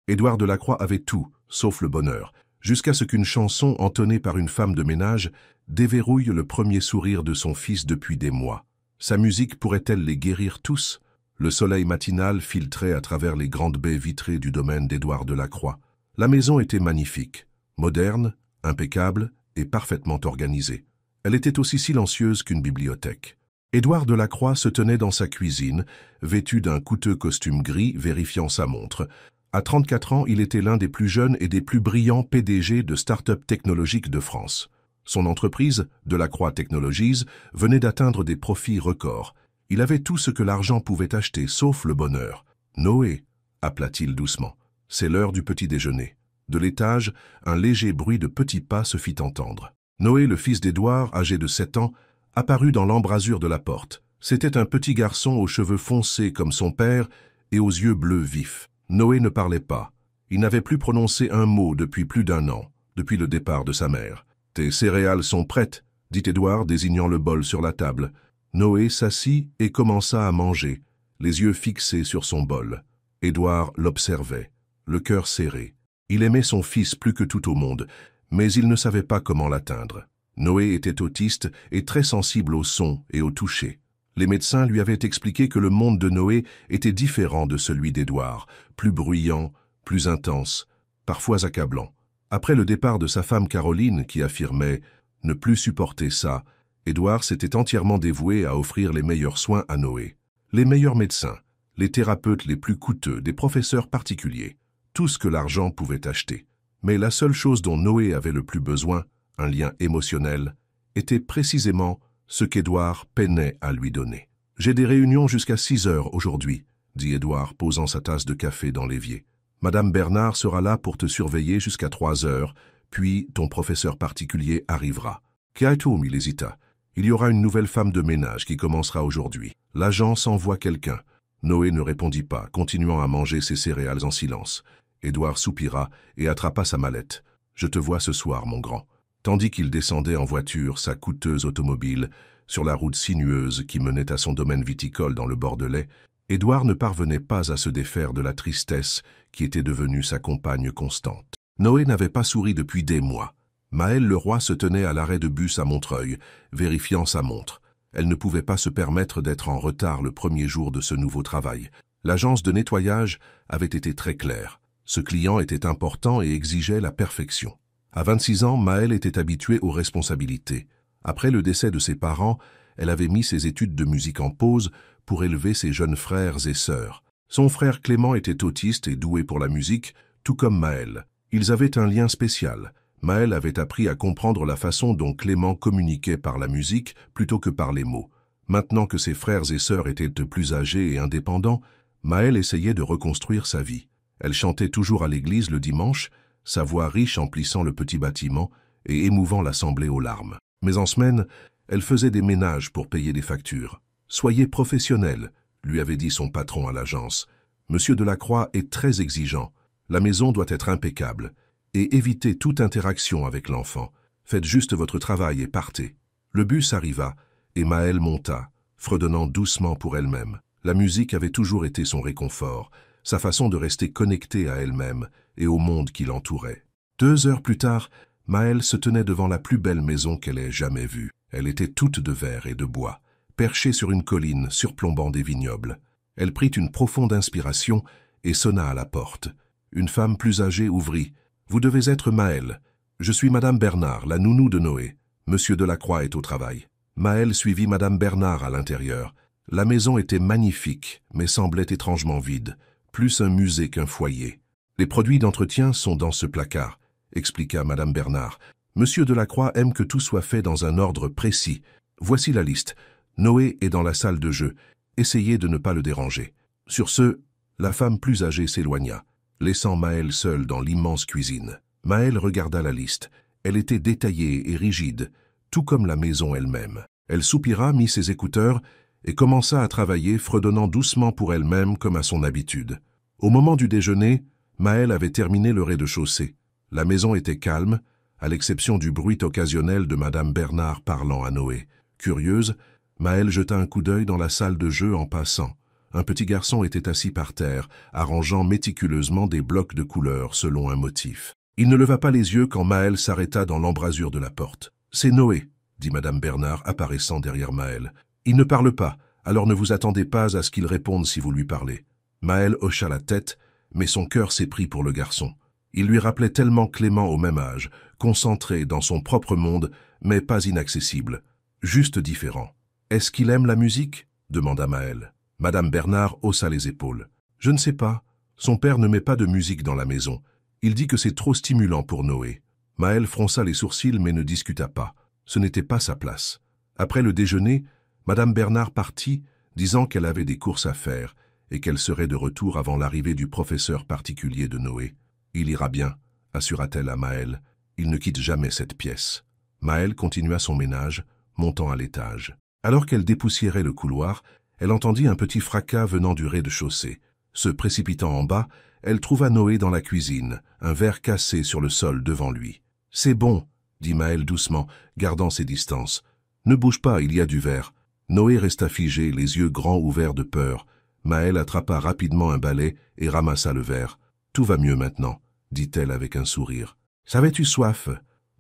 Édouard Delacroix avait tout, sauf le bonheur, jusqu'à ce qu'une chanson entonnée par une femme de ménage déverrouille le premier sourire de son fils depuis des mois. Sa musique pourrait-elle les guérir tous? Le soleil matinal filtrait à travers les grandes baies vitrées du domaine d'Édouard Delacroix. La maison était magnifique, moderne, impeccable et parfaitement organisée. Elle était aussi silencieuse qu'une bibliothèque. Édouard Delacroix se tenait dans sa cuisine, vêtu d'un coûteux costume gris, vérifiant sa montre. À 34 ans, il était l'un des plus jeunes et des plus brillants PDG de start-up technologiques de France. Son entreprise, Delacroix Technologies, venait d'atteindre des profits records. Il avait tout ce que l'argent pouvait acheter, sauf le bonheur. « Noé !» appela-t-il doucement. « C'est l'heure du petit déjeuner. » De l'étage, un léger bruit de petits pas se fit entendre. Noé, le fils d'Édouard, âgé de 7 ans, apparut dans l'embrasure de la porte. C'était un petit garçon aux cheveux foncés comme son père et aux yeux bleus vifs. Noé ne parlait pas. Il n'avait plus prononcé un mot depuis plus d'1 an, depuis le départ de sa mère. « Tes céréales sont prêtes », dit Édouard, désignant le bol sur la table. Noé s'assit et commença à manger, les yeux fixés sur son bol. Édouard l'observait, le cœur serré. Il aimait son fils plus que tout au monde, mais il ne savait pas comment l'atteindre. Noé était autiste et très sensible au son et au toucher. Les médecins lui avaient expliqué que le monde de Noé était différent de celui d'Édouard, plus bruyant, plus intense, parfois accablant. Après le départ de sa femme Caroline, qui affirmait ne plus supporter ça, Édouard s'était entièrement dévoué à offrir les meilleurs soins à Noé. Les meilleurs médecins, les thérapeutes les plus coûteux, des professeurs particuliers, tout ce que l'argent pouvait acheter. Mais la seule chose dont Noé avait le plus besoin, un lien émotionnel, était précisément ce qu'Édouard peinait à lui donner. « J'ai des réunions jusqu'à 6 heures aujourd'hui, » dit Édouard, posant sa tasse de café dans l'évier. « Madame Bernard sera là pour te surveiller jusqu'à 3 heures, puis ton professeur particulier arrivera. »« Qu'as-tu, il hésita. Il y aura une nouvelle femme de ménage qui commencera aujourd'hui. L'agence envoie quelqu'un. » Noé ne répondit pas, continuant à manger ses céréales en silence. Édouard soupira et attrapa sa mallette. « Je te vois ce soir, mon grand. » Tandis qu'il descendait en voiture sa coûteuse automobile sur la route sinueuse qui menait à son domaine viticole dans le Bordelais, Édouard ne parvenait pas à se défaire de la tristesse qui était devenue sa compagne constante. Noé n'avait pas souri depuis des mois. Maëlle Leroy se tenait à l'arrêt de bus à Montreuil, vérifiant sa montre. Elle ne pouvait pas se permettre d'être en retard le premier jour de ce nouveau travail. L'agence de nettoyage avait été très claire. Ce client était important et exigeait la perfection. À 26 ans, Maëlle était habituée aux responsabilités. Après le décès de ses parents, elle avait mis ses études de musique en pause pour élever ses jeunes frères et sœurs. Son frère Clément était autiste et doué pour la musique, tout comme Maëlle. Ils avaient un lien spécial. Maëlle avait appris à comprendre la façon dont Clément communiquait par la musique plutôt que par les mots. Maintenant que ses frères et sœurs étaient plus âgés et indépendants, Maëlle essayait de reconstruire sa vie. Elle chantait toujours à l'église le dimanche, sa voix riche emplissant le petit bâtiment et émouvant l'assemblée aux larmes. Mais en semaine, elle faisait des ménages pour payer des factures. « Soyez professionnel », lui avait dit son patron à l'agence. « Monsieur Delacroix est très exigeant. La maison doit être impeccable. Et évitez toute interaction avec l'enfant. Faites juste votre travail et partez. » Le bus arriva et Maëlle monta, fredonnant doucement pour elle-même. La musique avait toujours été son réconfort, sa façon de rester connectée à elle-même et au monde qui l'entourait. 2 heures plus tard, Maëlle se tenait devant la plus belle maison qu'elle ait jamais vue. Elle était toute de verre et de bois, perchée sur une colline surplombant des vignobles. Elle prit une profonde inspiration et sonna à la porte. Une femme plus âgée ouvrit. « Vous devez être Maëlle. Je suis Madame Bernard, la nounou de Noé. Monsieur Delacroix est au travail. » Maëlle suivit Madame Bernard à l'intérieur. La maison était magnifique, mais semblait étrangement vide, plus un musée qu'un foyer. « Les produits d'entretien sont dans ce placard, » expliqua Madame Bernard. « Monsieur Delacroix aime que tout soit fait dans un ordre précis. Voici la liste. Noé est dans la salle de jeu. Essayez de ne pas le déranger. » Sur ce, la femme plus âgée s'éloigna, laissant Maëlle seule dans l'immense cuisine. Maëlle regarda la liste. Elle était détaillée et rigide, tout comme la maison elle-même. Elle soupira, mit ses écouteurs et commença à travailler, fredonnant doucement pour elle-même comme à son habitude. Au moment du déjeuner, Maëlle avait terminé le rez-de-chaussée. La maison était calme, à l'exception du bruit occasionnel de Madame Bernard parlant à Noé. Curieuse, Maëlle jeta un coup d'œil dans la salle de jeu en passant. Un petit garçon était assis par terre, arrangeant méticuleusement des blocs de couleurs selon un motif. Il ne leva pas les yeux quand Maël s'arrêta dans l'embrasure de la porte. « C'est Noé », dit Madame Bernard, apparaissant derrière Maël. « Il ne parle pas, alors ne vous attendez pas à ce qu'il réponde si vous lui parlez. » Maël hocha la tête, mais son cœur s'est pris pour le garçon. Il lui rappelait tellement Clément au même âge, concentré dans son propre monde, mais pas inaccessible, juste différent. « Est-ce qu'il aime la musique ?» demanda Maël. Madame Bernard haussa les épaules. « Je ne sais pas. Son père ne met pas de musique dans la maison. Il dit que c'est trop stimulant pour Noé. » Maël fronça les sourcils mais ne discuta pas. Ce n'était pas sa place. Après le déjeuner, Madame Bernard partit, disant qu'elle avait des courses à faire et qu'elle serait de retour avant l'arrivée du professeur particulier de Noé. « Il ira bien, » assura-t-elle à Maël. « Il ne quitte jamais cette pièce. » Maël continua son ménage, montant à l'étage. Alors qu'elle dépoussiérait le couloir, elle entendit un petit fracas venant du rez-de-chaussée. Se précipitant en bas, elle trouva Noé dans la cuisine, un verre cassé sur le sol devant lui. « C'est bon, » dit Maël doucement, gardant ses distances. « Ne bouge pas, il y a du verre. » Noé resta figé, les yeux grands ouverts de peur. Maël attrapa rapidement un balai et ramassa le verre. « Tout va mieux maintenant, » dit-elle avec un sourire. « Savais-tu soif ?»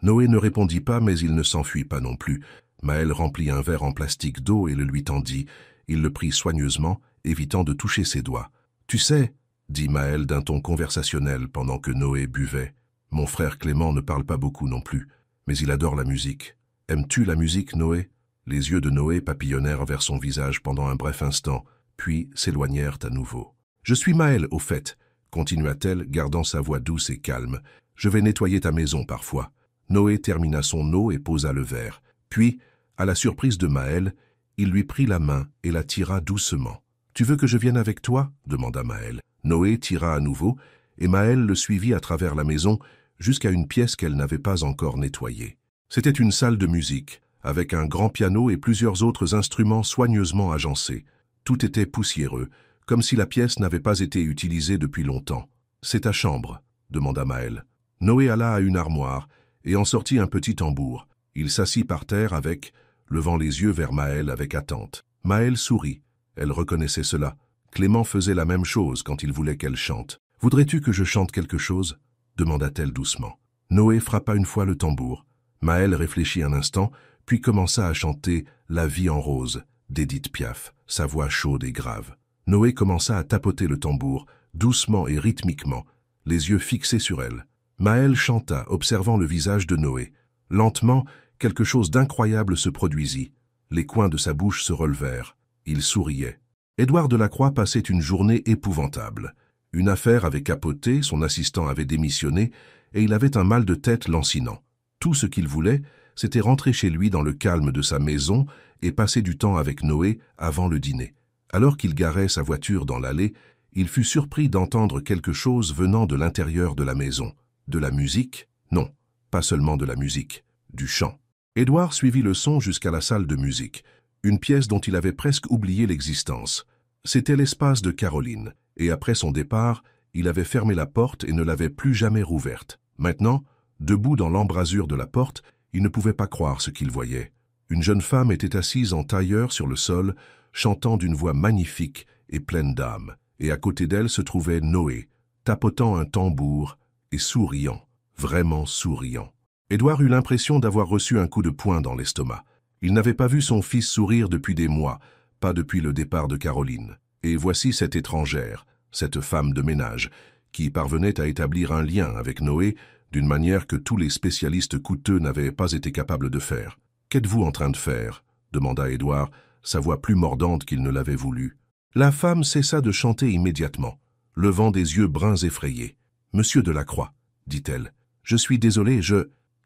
Noé ne répondit pas, mais il ne s'enfuit pas non plus. Maël remplit un verre en plastique d'eau et le lui tendit. Il le prit soigneusement, évitant de toucher ses doigts. « Tu sais, » dit Maël d'un ton conversationnel pendant que Noé buvait, « mon frère Clément ne parle pas beaucoup non plus, mais il adore la musique. Aimes-tu la musique, Noé ?» Les yeux de Noé papillonnèrent vers son visage pendant un bref instant, puis s'éloignèrent à nouveau. « Je suis Maël, au fait, » continua-t-elle, gardant sa voix douce et calme. « Je vais nettoyer ta maison parfois. » Noé termina son eau et posa le verre. Puis, à la surprise de Maël, il lui prit la main et la tira doucement. « Tu veux que je vienne avec toi ?» demanda Maël. Noé tira à nouveau, et Maël le suivit à travers la maison jusqu'à une pièce qu'elle n'avait pas encore nettoyée. C'était une salle de musique, avec un grand piano et plusieurs autres instruments soigneusement agencés. Tout était poussiéreux, comme si la pièce n'avait pas été utilisée depuis longtemps. « C'est ta chambre ?» demanda Maël. Noé alla à une armoire et en sortit un petit tambour. Il s'assit par terre avec, levant les yeux vers Maël avec attente. Maël sourit. Elle reconnaissait cela. Clément faisait la même chose quand il voulait qu'elle chante. « Voudrais-tu que je chante quelque chose ?» demanda-t-elle doucement. Noé frappa une fois le tambour. Maël réfléchit un instant, puis commença à chanter « La vie en rose » d'Édith Piaf, sa voix chaude et grave. Noé commença à tapoter le tambour, doucement et rythmiquement, les yeux fixés sur elle. Maël chanta, observant le visage de Noé. Lentement, quelque chose d'incroyable se produisit. Les coins de sa bouche se relevèrent. Il souriait. Édouard Delacroix passait une journée épouvantable. Une affaire avait capoté, son assistant avait démissionné, et il avait un mal de tête lancinant. Tout ce qu'il voulait, c'était rentrer chez lui dans le calme de sa maison et passer du temps avec Noé avant le dîner. Alors qu'il garait sa voiture dans l'allée, il fut surpris d'entendre quelque chose venant de l'intérieur de la maison. De la musique? Non, pas seulement de la musique, du chant. Édouard suivit le son jusqu'à la salle de musique, une pièce dont il avait presque oublié l'existence. C'était l'espace de Caroline, et après son départ, il avait fermé la porte et ne l'avait plus jamais rouverte. Maintenant, debout dans l'embrasure de la porte, il ne pouvait pas croire ce qu'il voyait. Une jeune femme était assise en tailleur sur le sol, chantant d'une voix magnifique et pleine d'âme, et à côté d'elle se trouvait Noé, tapotant un tambour et souriant, vraiment souriant. Édouard eut l'impression d'avoir reçu un coup de poing dans l'estomac. Il n'avait pas vu son fils sourire depuis des mois, pas depuis le départ de Caroline. Et voici cette étrangère, cette femme de ménage, qui parvenait à établir un lien avec Noé d'une manière que tous les spécialistes coûteux n'avaient pas été capables de faire. « Qu'êtes-vous en train de faire ?» demanda Édouard, sa voix plus mordante qu'il ne l'avait voulu. La femme cessa de chanter immédiatement, levant des yeux bruns effrayés. « Monsieur Delacroix, » dit-elle, « je suis désolé,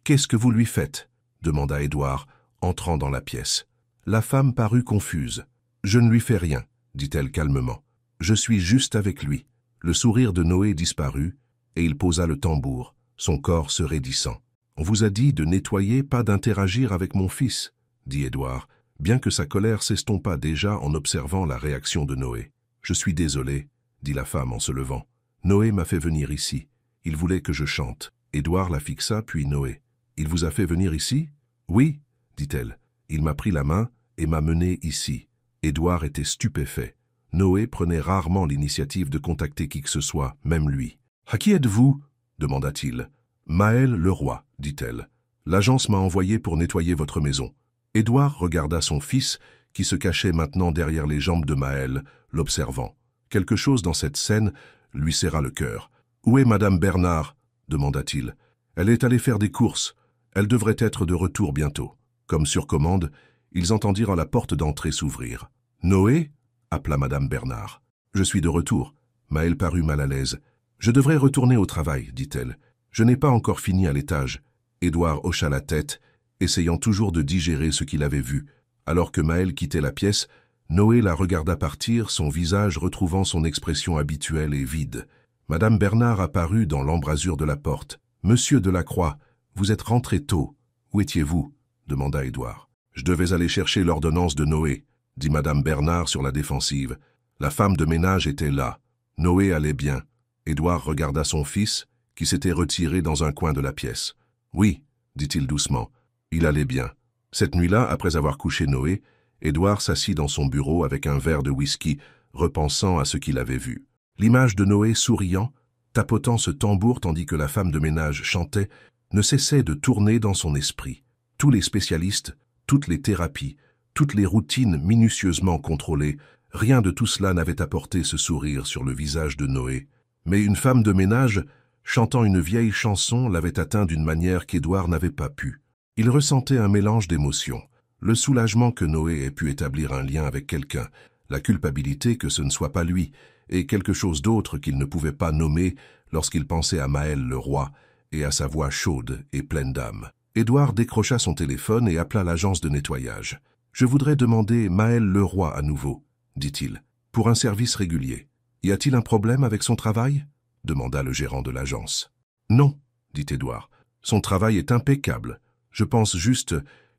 Qu'est-ce que vous lui faites ?» demanda Édouard, entrant dans la pièce. La femme parut confuse. « Je ne lui fais rien, » dit-elle calmement. « Je suis juste avec lui. » Le sourire de Noé disparut, et il posa le tambour, son corps se raidissant. « On vous a dit de nettoyer, pas d'interagir avec mon fils, » dit Édouard, bien que sa colère s'estompât déjà en observant la réaction de Noé. « Je suis désolé, » dit la femme en se levant. « Noé m'a fait venir ici. Il voulait que je chante. » Édouard la fixa, puis Noé. « Il vous a fait venir ici ?»« Oui, » dit-elle. « Il m'a pris la main et m'a mené ici. » Édouard était stupéfait. Noé prenait rarement l'initiative de contacter qui que ce soit, même lui. « À qui êtes-vous » demanda-t-il. « Maël Leroy, dit-elle. L'agence m'a envoyé pour nettoyer votre maison. » Édouard regarda son fils, qui se cachait maintenant derrière les jambes de Maël, l'observant. Quelque chose dans cette scène lui serra le cœur. « Où est Madame Bernard » demanda-t-il. « Elle est allée faire des courses. Elle devrait être de retour bientôt. » Comme sur commande, ils entendirent la porte d'entrée s'ouvrir. « Noé » appela Madame Bernard. « Je suis de retour. » Maël parut mal à l'aise. « Je devrais retourner au travail, dit-elle. Je n'ai pas encore fini à l'étage. » Édouard hocha la tête, essayant toujours de digérer ce qu'il avait vu. Alors que Maël quittait la pièce, Noé la regarda partir, son visage retrouvant son expression habituelle et vide. Madame Bernard apparut dans l'embrasure de la porte. « Monsieur Delacroix, vous êtes rentré tôt. Où étiez-vous » demanda Édouard. « Je devais aller chercher l'ordonnance de Noé, » dit Madame Bernard sur la défensive. La femme de ménage était là. Noé allait bien. Édouard regarda son fils, qui s'était retiré dans un coin de la pièce. « Oui, » dit-il doucement, « il allait bien. » Cette nuit-là, après avoir couché Noé, Édouard s'assit dans son bureau avec un verre de whisky, repensant à ce qu'il avait vu. L'image de Noé souriant, tapotant ce tambour tandis que la femme de ménage chantait, ne cessait de tourner dans son esprit. Tous les spécialistes, toutes les thérapies, toutes les routines minutieusement contrôlées, rien de tout cela n'avait apporté ce sourire sur le visage de Noé. Mais une femme de ménage, chantant une vieille chanson, l'avait atteint d'une manière qu'Édouard n'avait pas pu. Il ressentait un mélange d'émotions. Le soulagement que Noé ait pu établir un lien avec quelqu'un, la culpabilité que ce ne soit pas lui, et quelque chose d'autre qu'il ne pouvait pas nommer lorsqu'il pensait à Maël Leroy et à sa voix chaude et pleine d'âme. Édouard décrocha son téléphone et appela l'agence de nettoyage. « Je voudrais demander Maël Leroy à nouveau, » dit-il, « pour un service régulier. Y a-t-il un problème avec son travail » demanda le gérant de l'agence. « Non, » dit Édouard, « son travail est impeccable. Je pense juste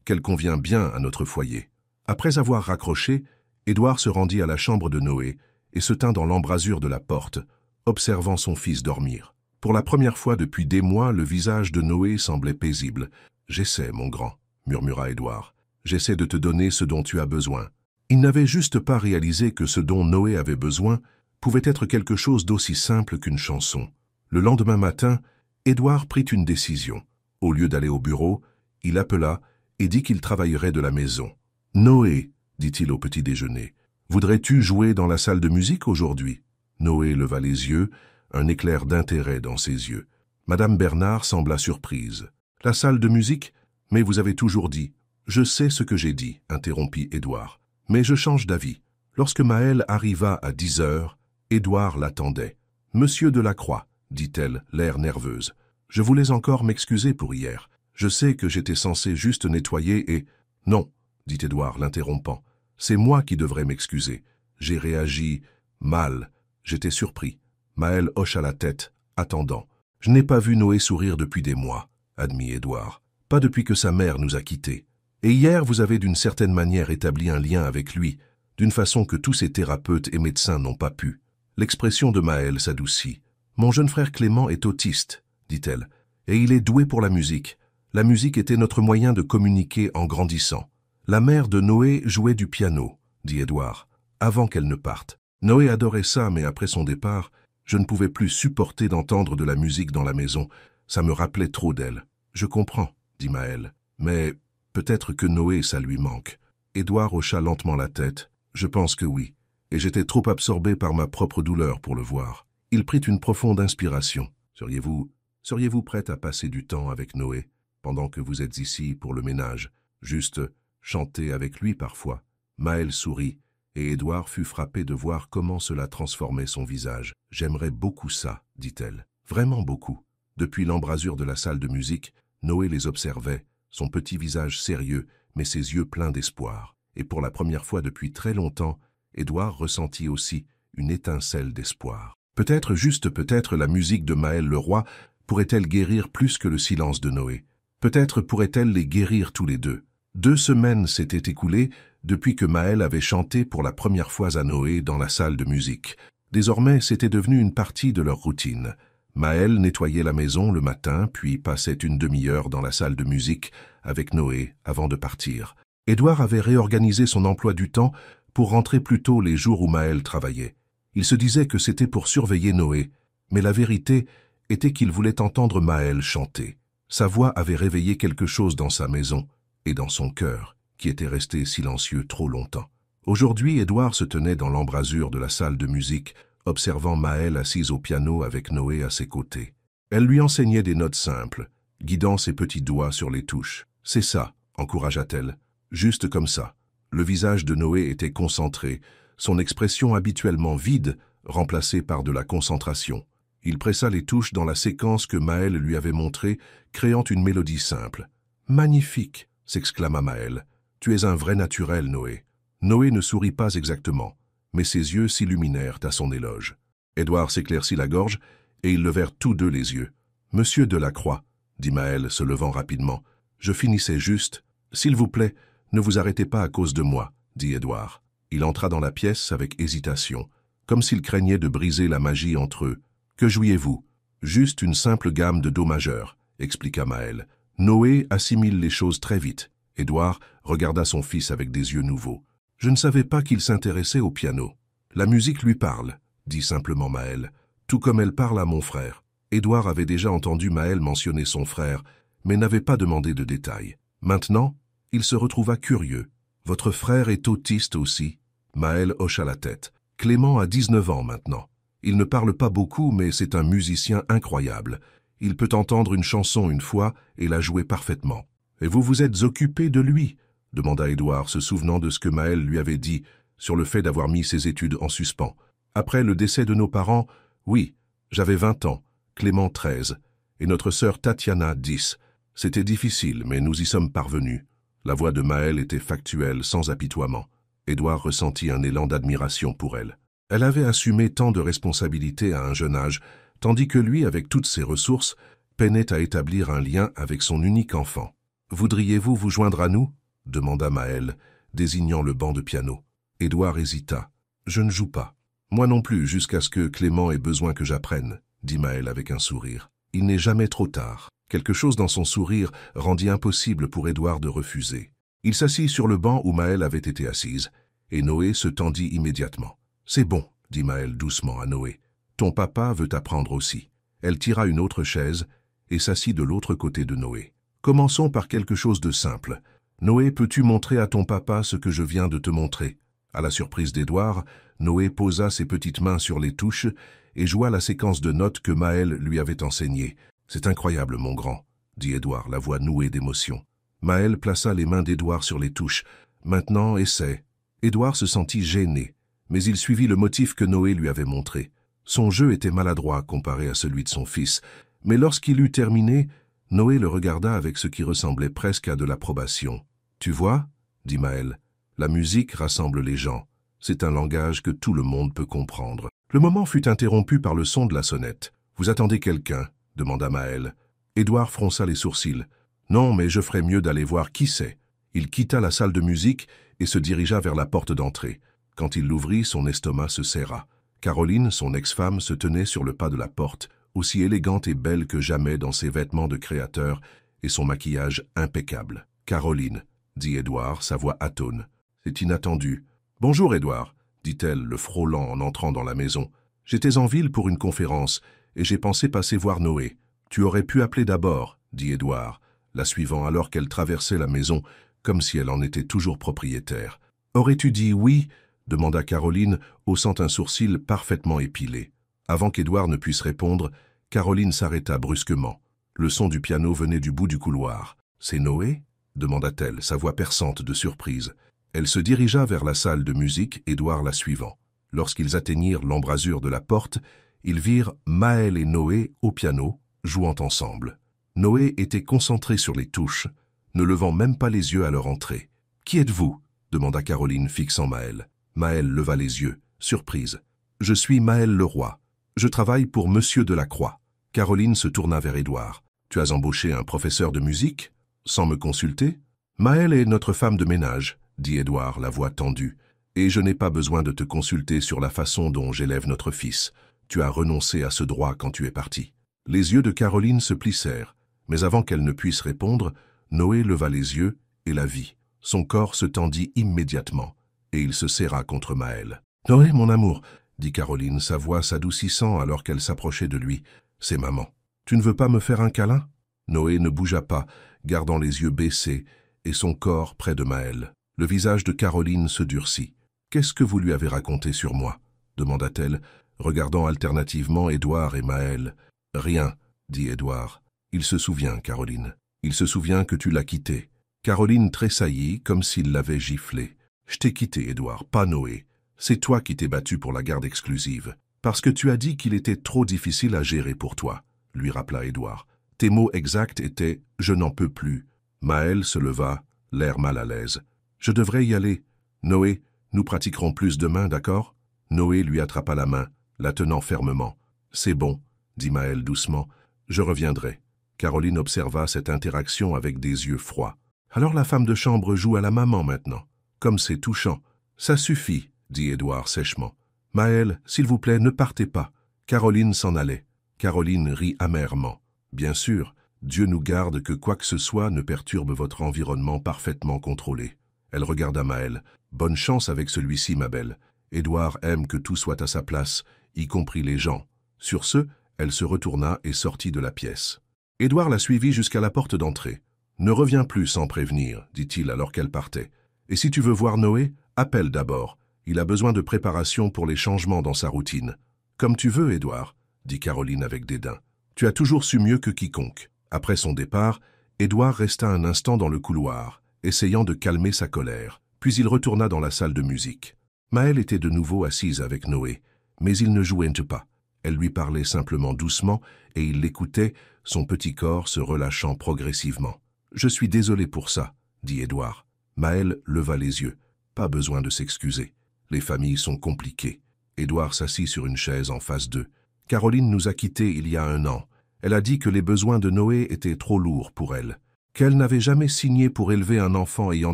qu'elle convient bien à notre foyer. » Après avoir raccroché, Édouard se rendit à la chambre de Noé et se tint dans l'embrasure de la porte, observant son fils dormir. Pour la première fois depuis des mois, le visage de Noé semblait paisible. « J'essaie, mon grand, » murmura Édouard. « J'essaie de te donner ce dont tu as besoin. » Il n'avait juste pas réalisé que ce dont Noé avait besoin pouvait être quelque chose d'aussi simple qu'une chanson. Le lendemain matin, Édouard prit une décision. Au lieu d'aller au bureau, il appela et dit qu'il travaillerait de la maison. « Noé, » dit-il au petit déjeuner, « voudrais-tu jouer dans la salle de musique aujourd'hui ?» Noé leva les yeux, un éclair d'intérêt dans ses yeux. Madame Bernard sembla surprise. « La salle de musique ? Mais vous avez toujours dit. »« Je sais ce que j'ai dit, » interrompit Édouard. « Mais je change d'avis. » Lorsque Maël arriva à 10 heures, Édouard l'attendait. « Monsieur Delacroix, » dit-elle, l'air nerveuse. « Je voulais encore m'excuser pour hier. Je sais que j'étais censé juste nettoyer et... »« Non, » dit Édouard, l'interrompant. « C'est moi qui devrais m'excuser. J'ai réagi mal. J'étais surpris. » Maël hocha la tête, attendant. « Je n'ai pas vu Noé sourire depuis des mois, » admit Édouard. « Pas depuis que sa mère nous a quittés. Et hier, vous avez d'une certaine manière établi un lien avec lui, d'une façon que tous ces thérapeutes et médecins n'ont pas pu. » L'expression de Maël s'adoucit. « Mon jeune frère Clément est autiste, » dit-elle, « et il est doué pour la musique. La musique était notre moyen de communiquer en grandissant. La mère de Noé jouait du piano, » dit Édouard, avant qu'elle ne parte. Noé adorait ça, mais après son départ, je ne pouvais plus supporter d'entendre de la musique dans la maison. Ça me rappelait trop d'elle. « Je comprends, » dit Maël, « mais peut-être que Noé, ça lui manque. » Édouard hocha lentement la tête. « Je pense que oui. Et j'étais trop absorbé par ma propre douleur pour le voir. » Il prit une profonde inspiration. « Seriez-vous prête à passer du temps avec Noé, pendant que vous êtes ici pour le ménage, juste chanter avec lui parfois ?» Maël sourit, et Édouard fut frappé de voir comment cela transformait son visage. « J'aimerais beaucoup ça, » dit-elle. « Vraiment beaucoup. » Depuis l'embrasure de la salle de musique, Noé les observait, son petit visage sérieux, mais ses yeux pleins d'espoir. Et pour la première fois depuis très longtemps, Édouard ressentit aussi une étincelle d'espoir. Peut-être, juste peut-être, la musique de Maël Leroy pourrait-elle guérir plus que le silence de Noé. Peut-être pourrait-elle les guérir tous les deux. 2 semaines s'étaient écoulées depuis que Maël avait chanté pour la première fois à Noé dans la salle de musique. Désormais, c'était devenu une partie de leur routine. Maël nettoyait la maison le matin, puis passait une demi-heure dans la salle de musique avec Noé avant de partir. Édouard avait réorganisé son emploi du temps pour rentrer plus tôt les jours où Maël travaillait. Il se disait que c'était pour surveiller Noé, mais la vérité était qu'il voulait entendre Maël chanter. Sa voix avait réveillé quelque chose dans sa maison et dans son cœur, qui était resté silencieux trop longtemps. Aujourd'hui, Édouard se tenait dans l'embrasure de la salle de musique, observant Maël assise au piano avec Noé à ses côtés. Elle lui enseignait des notes simples, guidant ses petits doigts sur les touches. « C'est ça », encouragea-t-elle, « juste comme ça. » Le visage de Noé était concentré, son expression habituellement vide, remplacée par de la concentration. Il pressa les touches dans la séquence que Maël lui avait montrée, créant une mélodie simple. « Magnifique !» s'exclama Maël. « Tu es un vrai naturel, Noé. » Noé ne sourit pas exactement, mais ses yeux s'illuminèrent à son éloge. Édouard s'éclaircit la gorge, et ils levèrent tous deux les yeux. « Monsieur Delacroix, » dit Maël, se levant rapidement, « je finissais juste. S'il vous plaît, ne vous arrêtez pas à cause de moi, » dit Édouard. Il entra dans la pièce avec hésitation, comme s'il craignait de briser la magie entre eux. « Que jouiez-vous ?»« Juste une simple gamme de do majeur, » expliqua Maël. Noé assimile les choses très vite. Édouard regarda son fils avec des yeux nouveaux. « Je ne savais pas qu'il s'intéressait au piano. »« La musique lui parle, » dit simplement Maël, « tout comme elle parle à mon frère. » Édouard avait déjà entendu Maël mentionner son frère, mais n'avait pas demandé de détails. Maintenant, il se retrouva curieux. « Votre frère est autiste aussi ?» Maël hocha la tête. « Clément a 19 ans maintenant. Il ne parle pas beaucoup, mais c'est un musicien incroyable. Il peut entendre une chanson une fois et la jouer parfaitement. »« Et vous vous êtes occupé de lui ?» demanda Édouard, se souvenant de ce que Maël lui avait dit sur le fait d'avoir mis ses études en suspens. « Après le décès de nos parents, oui, j'avais 20 ans, Clément 13, et notre sœur Tatiana 10. C'était difficile, mais nous y sommes parvenus. » La voix de Maël était factuelle, sans apitoiement. Édouard ressentit un élan d'admiration pour elle. Elle avait assumé tant de responsabilités à un jeune âge, tandis que lui, avec toutes ses ressources, peinait à établir un lien avec son unique enfant. « Voudriez-vous vous joindre à nous ?» demanda Maël, désignant le banc de piano. Édouard hésita. « Je ne joue pas. »« Moi non plus, jusqu'à ce que Clément ait besoin que j'apprenne, » dit Maël avec un sourire. « Il n'est jamais trop tard. » Quelque chose dans son sourire rendit impossible pour Édouard de refuser. Il s'assit sur le banc où Maël avait été assise, et Noé se tendit immédiatement. « C'est bon, » dit Maël doucement à Noé. « Ton papa veut apprendre aussi. » Elle tira une autre chaise et s'assit de l'autre côté de Noé. « Commençons par quelque chose de simple. Noé, peux-tu montrer à ton papa ce que je viens de te montrer ?» À la surprise d'Édouard, Noé posa ses petites mains sur les touches et joua la séquence de notes que Maël lui avait enseignée. « C'est incroyable, mon grand, » dit Édouard, la voix nouée d'émotion. Maël plaça les mains d'Édouard sur les touches. « Maintenant, essaie. » Édouard se sentit gêné, mais il suivit le motif que Noé lui avait montré. Son jeu était maladroit comparé à celui de son fils, mais lorsqu'il eut terminé, Noé le regarda avec ce qui ressemblait presque à de l'approbation. « Tu vois ?» dit Maël. « La musique rassemble les gens. C'est un langage que tout le monde peut comprendre. » Le moment fut interrompu par le son de la sonnette. « Vous attendez quelqu'un ?» demanda Maël. Édouard fronça les sourcils. « Non, mais je ferais mieux d'aller voir qui c'est. » Il quitta la salle de musique et se dirigea vers la porte d'entrée. Quand il l'ouvrit, son estomac se serra. Caroline, son ex-femme, se tenait sur le pas de la porte, aussi élégante et belle que jamais dans ses vêtements de créateur et son maquillage impeccable. « Caroline, » dit Édouard, sa voix atone. « C'est inattendu. »« Bonjour, Édouard, » dit-elle, le frôlant en entrant dans la maison. « J'étais en ville pour une conférence, et j'ai pensé passer voir Noé. »« Tu aurais pu appeler d'abord, » dit Édouard, la suivant alors qu'elle traversait la maison, comme si elle en était toujours propriétaire. « Aurais-tu dit oui ?» demanda Caroline, haussant un sourcil parfaitement épilé. Avant qu'Édouard ne puisse répondre, Caroline s'arrêta brusquement. Le son du piano venait du bout du couloir. « C'est Noé ?» demanda-t-elle, sa voix perçante de surprise. Elle se dirigea vers la salle de musique, Édouard la suivant. Lorsqu'ils atteignirent l'embrasure de la porte, ils virent Maël et Noé au piano, jouant ensemble. Noé était concentré sur les touches, ne levant même pas les yeux à leur entrée. « Qui êtes-vous » demanda Caroline, fixant Maël. Maël leva les yeux, surprise. « Je suis Maël Leroy. Je travaille pour Monsieur Delacroix. » Caroline se tourna vers Édouard. « Tu as embauché un professeur de musique ? Sans me consulter ?»« Maël est notre femme de ménage, » dit Édouard, la voix tendue. « Et je n'ai pas besoin de te consulter sur la façon dont j'élève notre fils. Tu as renoncé à ce droit quand tu es parti. » Les yeux de Caroline se plissèrent, mais avant qu'elle ne puisse répondre, Noé leva les yeux et la vit. Son corps se tendit immédiatement. et il se serra contre Maël. « Noé, mon amour, » dit Caroline, sa voix s'adoucissant alors qu'elle s'approchait de lui. « C'est maman. Tu ne veux pas me faire un câlin ?» Noé ne bougea pas, gardant les yeux baissés et son corps près de Maël. Le visage de Caroline se durcit. « Qu'est-ce que vous lui avez raconté sur moi ?» demanda-t-elle, regardant alternativement Édouard et Maël. « Rien, » dit Édouard. « Il se souvient, Caroline. Il se souvient que tu l'as quitté. » Caroline tressaillit comme s'il l'avait giflé. « Je t'ai quitté, Édouard, pas Noé. C'est toi qui t'es battu pour la garde exclusive. Parce que tu as dit qu'il était trop difficile à gérer pour toi, » lui rappela Édouard. « Tes mots exacts étaient « je n'en peux plus ». Maël se leva, l'air mal à l'aise. « Je devrais y aller. Noé, nous pratiquerons plus demain, d'accord ?» Noé lui attrapa la main, la tenant fermement. « C'est bon, » dit Maël doucement. « Je reviendrai. » Caroline observa cette interaction avec des yeux froids. « Alors la femme de chambre joue à la maman maintenant. Comme c'est touchant. »« Ça suffit, » dit Édouard sèchement. « Maël, s'il vous plaît, ne partez pas. » Caroline s'en allait. Caroline rit amèrement. « Bien sûr, Dieu nous garde que quoi que ce soit ne perturbe votre environnement parfaitement contrôlé. » Elle regarda Maël. « Bonne chance avec celui-ci, ma belle. Édouard aime que tout soit à sa place, y compris les gens. » Sur ce, elle se retourna et sortit de la pièce. Édouard la suivit jusqu'à la porte d'entrée. « Ne reviens plus sans prévenir, » dit-il alors qu'elle partait. « Et si tu veux voir Noé, appelle d'abord. Il a besoin de préparation pour les changements dans sa routine. »« Comme tu veux, Édouard, » dit Caroline avec dédain. « Tu as toujours su mieux que quiconque. » Après son départ, Édouard resta un instant dans le couloir, essayant de calmer sa colère, puis il retourna dans la salle de musique. Maël était de nouveau assise avec Noé, mais il ne jouait pas. Elle lui parlait simplement doucement et il l'écoutait, son petit corps se relâchant progressivement. « Je suis désolé pour ça, » dit Édouard. Maël leva les yeux. Pas besoin de s'excuser. Les familles sont compliquées. Édouard s'assit sur une chaise en face d'eux. Caroline nous a quittés il y a 1 an. Elle a dit que les besoins de Noé étaient trop lourds pour elle, qu'elle n'avait jamais signé pour élever un enfant ayant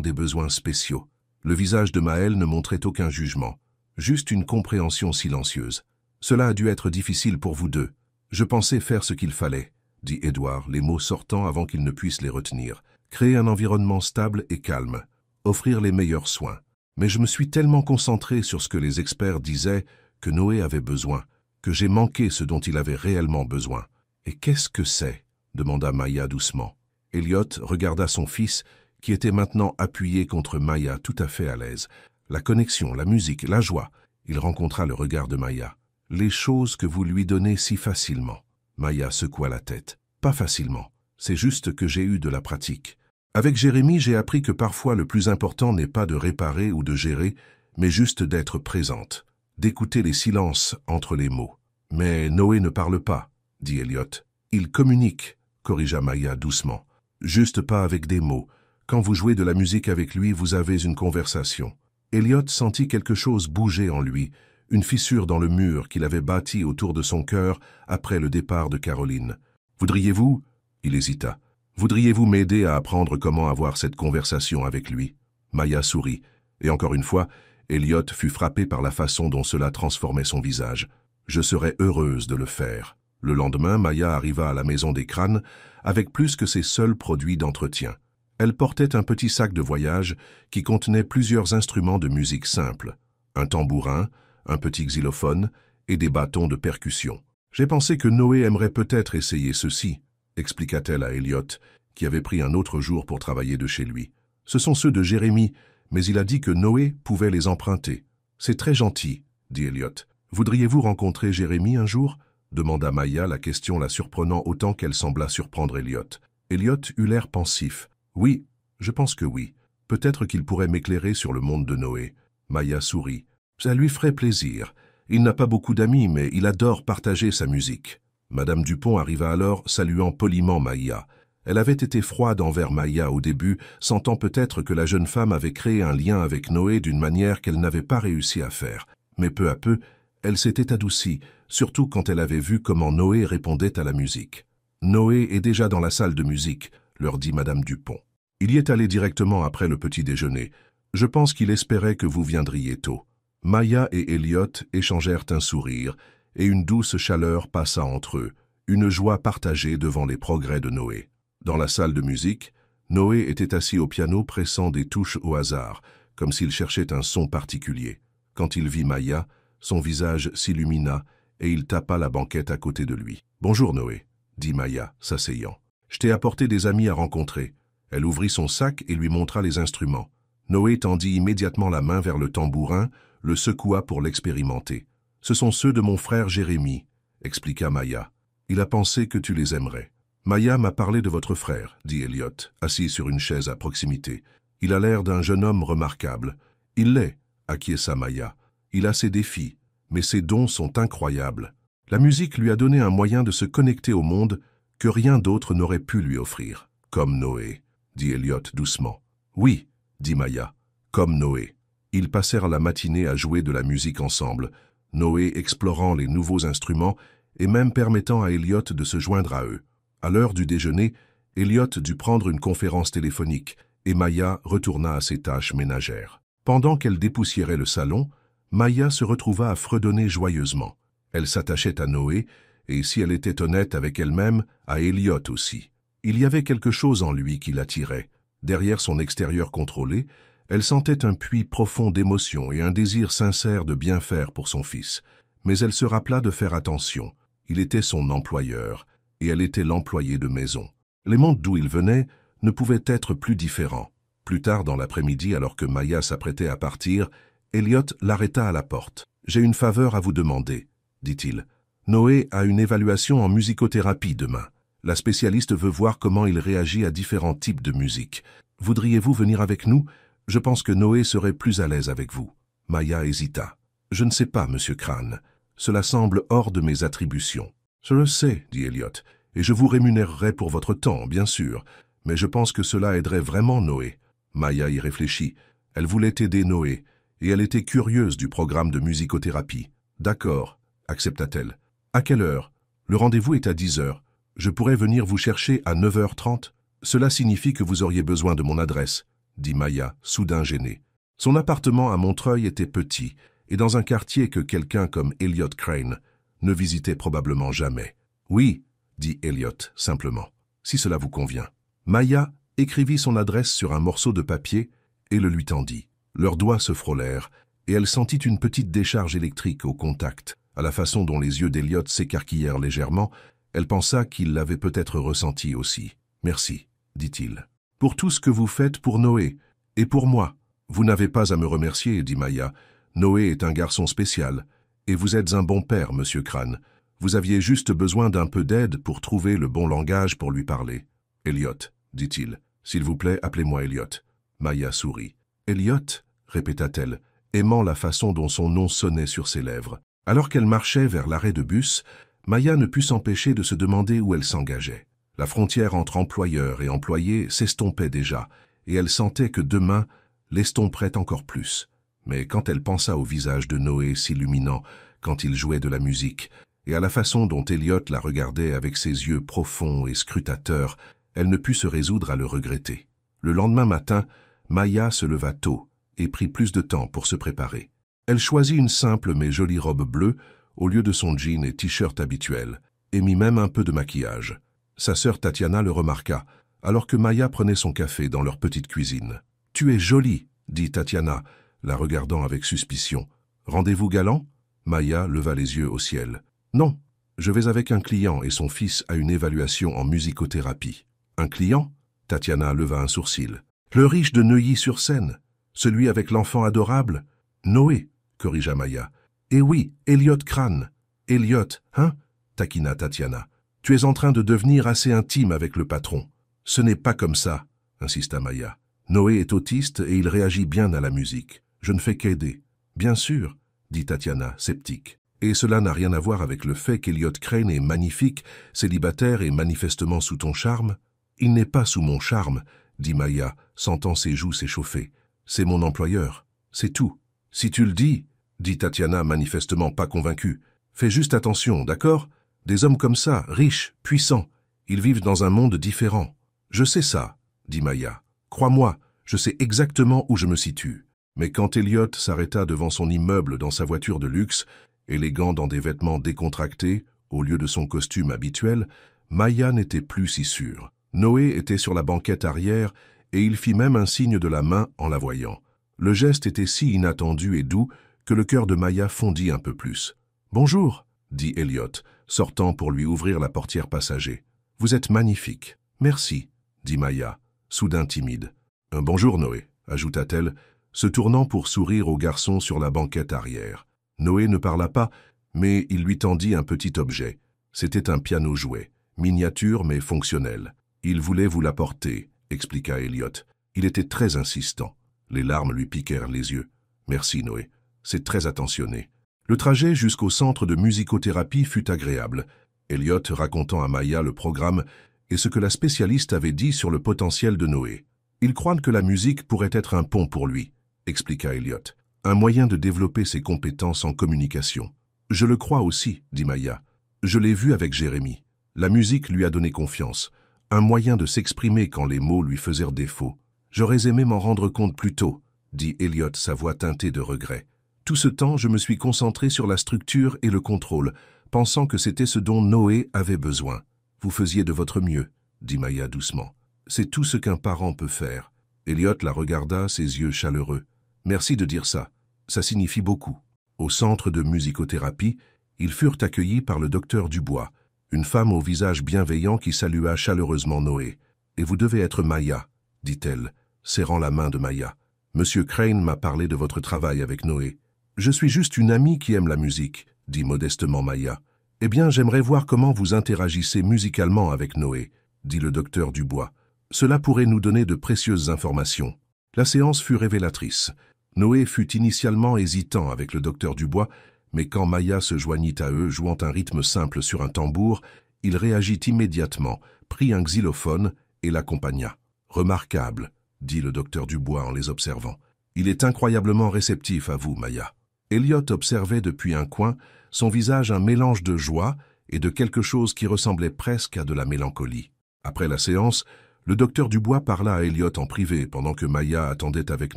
des besoins spéciaux. Le visage de Maël ne montrait aucun jugement, juste une compréhension silencieuse. Cela a dû être difficile pour vous deux. Je pensais faire ce qu'il fallait, dit Édouard, les mots sortant avant qu'il ne puisse les retenir. Créer un environnement stable et calme, offrir les meilleurs soins. Mais je me suis tellement concentré sur ce que les experts disaient que Noé avait besoin, que j'ai manqué ce dont il avait réellement besoin. « Et qu'est-ce que c'est » demanda Maya doucement. Elliot regarda son fils, qui était maintenant appuyé contre Maya, tout à fait à l'aise. La connexion, la musique, la joie. Il rencontra le regard de Maya. « Les choses que vous lui donnez si facilement. » Maya secoua la tête. « Pas facilement. C'est juste que j'ai eu de la pratique. Avec Jérémie, j'ai appris que parfois le plus important n'est pas de réparer ou de gérer, mais juste d'être présente, d'écouter les silences entre les mots. Mais Noé ne parle pas, dit Elliot. Il communique, corrigea Maya doucement. Juste pas avec des mots. Quand vous jouez de la musique avec lui, vous avez une conversation. Elliot sentit quelque chose bouger en lui, une fissure dans le mur qu'il avait bâti autour de son cœur après le départ de Caroline. Voudriez-vous, il hésita, voudriez-vous m'aider à apprendre comment avoir cette conversation avec lui? Maya sourit, et encore une fois, Elliot fut frappé par la façon dont cela transformait son visage. Je serais heureuse de le faire. Le lendemain, Maya arriva à la maison des crânes avec plus que ses seuls produits d'entretien. Elle portait un petit sac de voyage qui contenait plusieurs instruments de musique simples, un tambourin, un petit xylophone et des bâtons de percussion. J'ai pensé que Noé aimerait peut-être essayer ceci, expliqua-t-elle à Elliot, qui avait pris un autre jour pour travailler de chez lui. Ce sont ceux de Jérémie, mais il a dit que Noé pouvait les emprunter. C'est très gentil, dit Elliot. Voudriez-vous rencontrer Jérémie un jour? Demanda Maya, la question la surprenant autant qu'elle sembla surprendre Elliot. Elliot eut l'air pensif. Oui, je pense que oui. Peut-être qu'il pourrait m'éclairer sur le monde de Noé. Maya sourit. Ça lui ferait plaisir. Il n'a pas beaucoup d'amis, mais il adore partager sa musique. Madame Dupont arriva alors, saluant poliment Maya. Elle avait été froide envers Maya au début, sentant peut-être que la jeune femme avait créé un lien avec Noé d'une manière qu'elle n'avait pas réussi à faire. Mais peu à peu, elle s'était adoucie, surtout quand elle avait vu comment Noé répondait à la musique. « Noé est déjà dans la salle de musique », leur dit Madame Dupont. Il y est allé directement après le petit déjeuner. Je pense qu'il espérait que vous viendriez tôt. Maya et Elliot échangèrent un sourire, et une douce chaleur passa entre eux, une joie partagée devant les progrès de Noé. Dans la salle de musique, Noé était assis au piano pressant des touches au hasard, comme s'il cherchait un son particulier. Quand il vit Maya, son visage s'illumina et il tapa la banquette à côté de lui. « Bonjour Noé, » dit Maya, s'asseyant. « Je t'ai apporté des amis à rencontrer. » Elle ouvrit son sac et lui montra les instruments. Noé tendit immédiatement la main vers le tambourin, le secoua pour l'expérimenter. « Ce sont ceux de mon frère Jérémie, » expliqua Maya. « Il a pensé que tu les aimerais. »« Maya m'a parlé de votre frère, » dit Elliot, assis sur une chaise à proximité. « Il a l'air d'un jeune homme remarquable. »« Il l'est, » acquiesça Maya. « Il a ses défis, mais ses dons sont incroyables. La musique lui a donné un moyen de se connecter au monde que rien d'autre n'aurait pu lui offrir. »« Comme Noé, » dit Elliot doucement. « Oui, » dit Maya, « comme Noé. » Ils passèrent la matinée à jouer de la musique ensemble, Noé explorant les nouveaux instruments et même permettant à Elliot de se joindre à eux. À l'heure du déjeuner, Elliot dut prendre une conférence téléphonique et Maya retourna à ses tâches ménagères. Pendant qu'elle dépoussiérait le salon, Maya se retrouva à fredonner joyeusement. Elle s'attachait à Noé et, si elle était honnête avec elle-même, à Elliot aussi. Il y avait quelque chose en lui qui l'attirait. Derrière son extérieur contrôlé, elle sentait un puits profond d'émotion et un désir sincère de bien faire pour son fils. Mais elle se rappela de faire attention. Il était son employeur, et elle était l'employée de maison. Les mondes d'où il venait ne pouvaient être plus différents. Plus tard dans l'après-midi, alors que Maya s'apprêtait à partir, Elliot l'arrêta à la porte. « J'ai une faveur à vous demander, » dit-il. « Noé a une évaluation en musicothérapie demain. La spécialiste veut voir comment il réagit à différents types de musique. Voudriez-vous venir avec nous ? Je pense que Noé serait plus à l'aise avec vous. » Maya hésita. « Je ne sais pas, monsieur Crane. Cela semble hors de mes attributions. »« Je le sais, » dit Elliot, « et je vous rémunérerai pour votre temps, bien sûr. Mais je pense que cela aiderait vraiment Noé. » Maya y réfléchit. Elle voulait aider Noé, et elle était curieuse du programme de musicothérapie. « D'accord, » accepta-t-elle. « À quelle heure ? Le rendez-vous est à 10 heures. Je pourrais venir vous chercher à 9h30. Cela signifie que vous auriez besoin de mon adresse, » dit Maya, soudain gênée. Son appartement à Montreuil était petit, et dans un quartier que quelqu'un comme Elliot Crane ne visitait probablement jamais. « Oui, » dit Elliot simplement, « si cela vous convient. » Maya écrivit son adresse sur un morceau de papier et le lui tendit. Leurs doigts se frôlèrent, et elle sentit une petite décharge électrique au contact. À la façon dont les yeux d'Elliot s'écarquillèrent légèrement, elle pensa qu'il l'avait peut-être ressenti aussi. « Merci, » dit-il. « Pour tout ce que vous faites pour Noé, et pour moi. »« Vous n'avez pas à me remercier, » dit Maya. « Noé est un garçon spécial, et vous êtes un bon père, monsieur Crane. Vous aviez juste besoin d'un peu d'aide pour trouver le bon langage pour lui parler. »« Elliot, » dit-il. « S'il vous plaît, appelez-moi Elliot. » Maya sourit. « Elliot » répéta-t-elle, aimant la façon dont son nom sonnait sur ses lèvres. Alors qu'elle marchait vers l'arrêt de bus, Maya ne put s'empêcher de se demander où elle s'engageait. La frontière entre employeur et employé s'estompait déjà, et elle sentait que demain l'estomperait encore plus. Mais quand elle pensa au visage de Noé s'illuminant quand il jouait de la musique, et à la façon dont Elliot la regardait avec ses yeux profonds et scrutateurs, elle ne put se résoudre à le regretter. Le lendemain matin, Maya se leva tôt et prit plus de temps pour se préparer. Elle choisit une simple mais jolie robe bleue au lieu de son jean et t-shirt habituel, et mit même un peu de maquillage. Sa sœur Tatiana le remarqua, alors que Maya prenait son café dans leur petite cuisine. « Tu es jolie, » dit Tatiana, la regardant avec suspicion. « Rendez-vous galant ?» Maya leva les yeux au ciel. « Non, je vais avec un client et son fils à une évaluation en musicothérapie. »« Un client ?» Tatiana leva un sourcil. « Le riche de Neuilly-sur-Seine, celui avec l'enfant adorable ?»« Noé, » corrigea Maya. « Eh oui, Elliot Crane. »« Elliot, hein ?» taquina Tatiana. « Tu es en train de devenir assez intime avec le patron. »« Ce n'est pas comme ça, » insista Maya. « Noé est autiste et il réagit bien à la musique. Je ne fais qu'aider. »« Bien sûr, » dit Tatiana, sceptique. « Et cela n'a rien à voir avec le fait qu'Elliot Crane est magnifique, célibataire et manifestement sous ton charme ?»« Il n'est pas sous mon charme, » dit Maya, sentant ses joues s'échauffer. « C'est mon employeur. C'est tout. »« Si tu le dis, » dit Tatiana, manifestement pas convaincue. « Fais juste attention, d'accord ? Des hommes comme ça, riches, puissants, ils vivent dans un monde différent. »« Je sais ça, » dit Maya. « Crois-moi, je sais exactement où je me situe. » Mais quand Elliot s'arrêta devant son immeuble dans sa voiture de luxe, élégant dans des vêtements décontractés, au lieu de son costume habituel, Maya n'était plus si sûre. Noé était sur la banquette arrière et il fit même un signe de la main en la voyant. Le geste était si inattendu et doux que le cœur de Maya fondit un peu plus. « Bonjour », dit Elliot, sortant pour lui ouvrir la portière passager. « Vous êtes magnifique. »« Merci », dit Maya, soudain timide. « Bonjour Noé », ajouta-t-elle, se tournant pour sourire au garçon sur la banquette arrière. Noé ne parla pas, mais il lui tendit un petit objet. C'était un piano jouet, miniature mais fonctionnel. « Il voulait vous l'apporter », expliqua Elliot. Il était très insistant. Les larmes lui piquèrent les yeux. « Merci Noé, c'est très attentionné. » Le trajet jusqu'au centre de musicothérapie fut agréable, Elliot racontant à Maya le programme et ce que la spécialiste avait dit sur le potentiel de Noé. « Il croit que la musique pourrait être un pont pour lui », expliqua Elliot. « Un moyen de développer ses compétences en communication. »« Je le crois aussi, » dit Maya. « Je l'ai vu avec Jérémy. La musique lui a donné confiance, un moyen de s'exprimer quand les mots lui faisaient défaut. J'aurais aimé m'en rendre compte plus tôt, » dit Elliot, sa voix teintée de regret. « Tout ce temps, je me suis concentré sur la structure et le contrôle, pensant que c'était ce dont Noé avait besoin. Vous faisiez de votre mieux, » dit Maya doucement. « C'est tout ce qu'un parent peut faire. » Elliot la regarda, ses yeux chaleureux. « Merci de dire ça. Ça signifie beaucoup. » Au centre de musicothérapie, ils furent accueillis par le docteur Dubois, une femme au visage bienveillant qui salua chaleureusement Noé. « Et vous devez être Maya, » dit-elle, serrant la main de Maya. « Monsieur Crane m'a parlé de votre travail avec Noé. »« Je suis juste une amie qui aime la musique, » dit modestement Maya. « Eh bien, j'aimerais voir comment vous interagissez musicalement avec Noé, » dit le docteur Dubois. « Cela pourrait nous donner de précieuses informations. » La séance fut révélatrice. Noé fut initialement hésitant avec le docteur Dubois, mais quand Maya se joignit à eux jouant un rythme simple sur un tambour, il réagit immédiatement, prit un xylophone et l'accompagna. « Remarquable, » dit le docteur Dubois en les observant. « Il est incroyablement réceptif à vous, Maya. » Elliot observait depuis un coin, son visage un mélange de joie et de quelque chose qui ressemblait presque à de la mélancolie. Après la séance, le docteur Dubois parla à Elliot en privé pendant que Maya attendait avec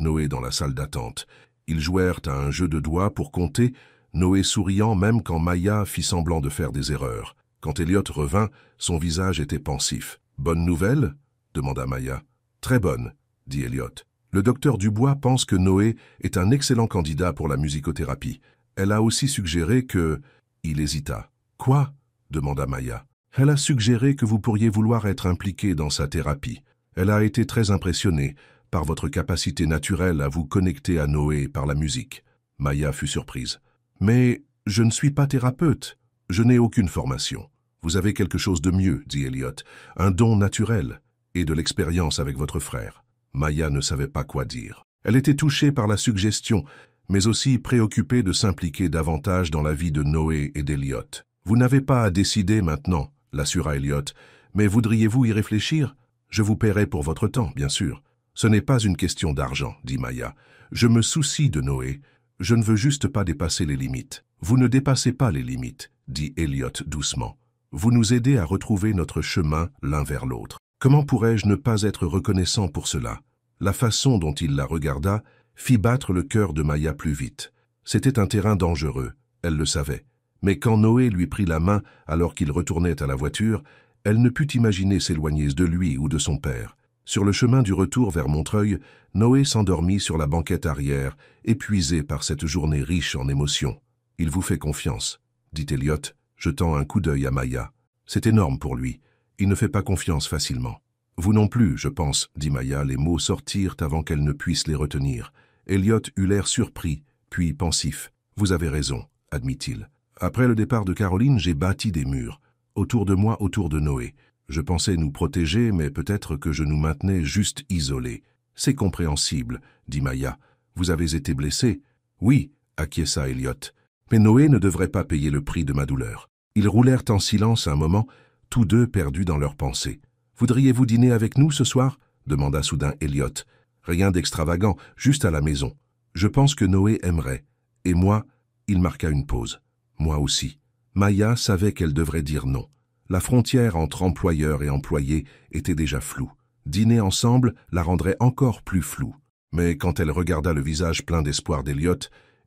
Noé dans la salle d'attente. Ils jouèrent à un jeu de doigts pour compter, Noé souriant même quand Maya fit semblant de faire des erreurs. Quand Elliot revint, son visage était pensif. « Bonne nouvelle ?» demanda Maya. « Très bonne, » dit Elliot. Le docteur Dubois pense que Noé est un excellent candidat pour la musicothérapie. Elle a aussi suggéré que... Il hésita. « Quoi ?» demanda Maya. « Elle a suggéré que vous pourriez vouloir être impliqué dans sa thérapie. Elle a été très impressionnée par votre capacité naturelle à vous connecter à Noé par la musique. » Maya fut surprise. « Mais je ne suis pas thérapeute. Je n'ai aucune formation. Vous avez quelque chose de mieux, dit Elliot, un don naturel et de l'expérience avec votre frère. » Maya ne savait pas quoi dire. Elle était touchée par la suggestion, mais aussi préoccupée de s'impliquer davantage dans la vie de Noé et d'Elliot. « Vous n'avez pas à décider maintenant, » l'assura Elliot, « mais voudriez-vous y réfléchir? Je vous paierai pour votre temps, bien sûr. »« Ce n'est pas une question d'argent, » dit Maya. « Je me soucie de Noé. Je ne veux juste pas dépasser les limites. »« Vous ne dépassez pas les limites, » dit Elliot doucement. « Vous nous aidez à retrouver notre chemin l'un vers l'autre. Comment pourrais-je ne pas être reconnaissant pour cela ?» La façon dont il la regarda fit battre le cœur de Maya plus vite. C'était un terrain dangereux, elle le savait. Mais quand Noé lui prit la main alors qu'il retournait à la voiture, elle ne put imaginer s'éloigner de lui ou de son père. Sur le chemin du retour vers Montreuil, Noé s'endormit sur la banquette arrière, épuisé par cette journée riche en émotions. « Il vous fait confiance », dit Elliot, jetant un coup d'œil à Maya. « C'est énorme pour lui. Il ne fait pas confiance facilement. »« Vous non plus, je pense, » dit Maya, les mots sortirent avant qu'elle ne puisse les retenir. Elliot eut l'air surpris, puis pensif. « Vous avez raison, » admit-il. « Après le départ de Caroline, j'ai bâti des murs. Autour de moi, autour de Noé. Je pensais nous protéger, mais peut-être que je nous maintenais juste isolés. C'est compréhensible, » dit Maya. « Vous avez été blessé ?»« Oui, » acquiesça Elliot. « Mais Noé ne devrait pas payer le prix de ma douleur. » Ils roulèrent en silence un moment, tous deux perdus dans leurs pensées. « Voudriez-vous dîner avec nous ce soir ?» demanda soudain Elliot. « Rien d'extravagant, juste à la maison. Je pense que Noé aimerait. Et moi, » il marqua une pause. « Moi aussi. » Maya savait qu'elle devrait dire non. La frontière entre employeur et employé était déjà floue. Dîner ensemble la rendrait encore plus floue. Mais quand elle regarda le visage plein d'espoir d'Elliot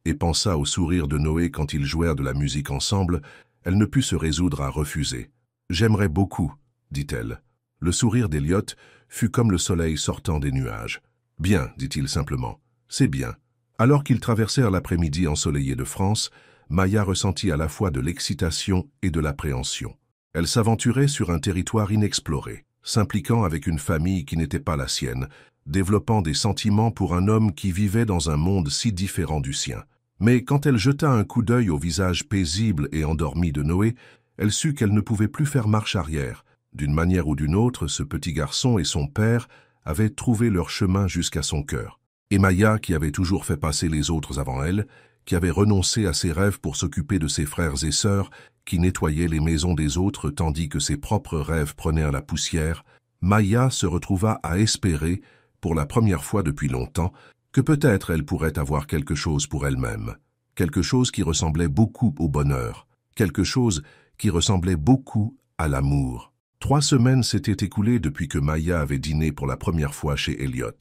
et pensa au sourire de Noé quand ils jouèrent de la musique ensemble, elle ne put se résoudre à refuser. « J'aimerais beaucoup, » dit-elle. Le sourire d'Elliot fut comme le soleil sortant des nuages. « Bien, dit-il simplement. C'est bien. Alors qu'ils traversèrent l'après-midi ensoleillé de France, Maya ressentit à la fois de l'excitation et de l'appréhension. Elle s'aventurait sur un territoire inexploré, s'impliquant avec une famille qui n'était pas la sienne, développant des sentiments pour un homme qui vivait dans un monde si différent du sien. Mais quand elle jeta un coup d'œil au visage paisible et endormi de Noé, elle sut qu'elle ne pouvait plus faire marche arrière. D'une manière ou d'une autre, ce petit garçon et son père avaient trouvé leur chemin jusqu'à son cœur. Et Maya, qui avait toujours fait passer les autres avant elle, qui avait renoncé à ses rêves pour s'occuper de ses frères et sœurs, qui nettoyaient les maisons des autres tandis que ses propres rêves prenaient à la poussière, Maya se retrouva à espérer, pour la première fois depuis longtemps, que peut-être elle pourrait avoir quelque chose pour elle-même, quelque chose qui ressemblait beaucoup au bonheur, quelque chose qui ressemblait beaucoup à l'amour. 3 semaines s'étaient écoulées depuis que Maya avait dîné pour la première fois chez Elliot.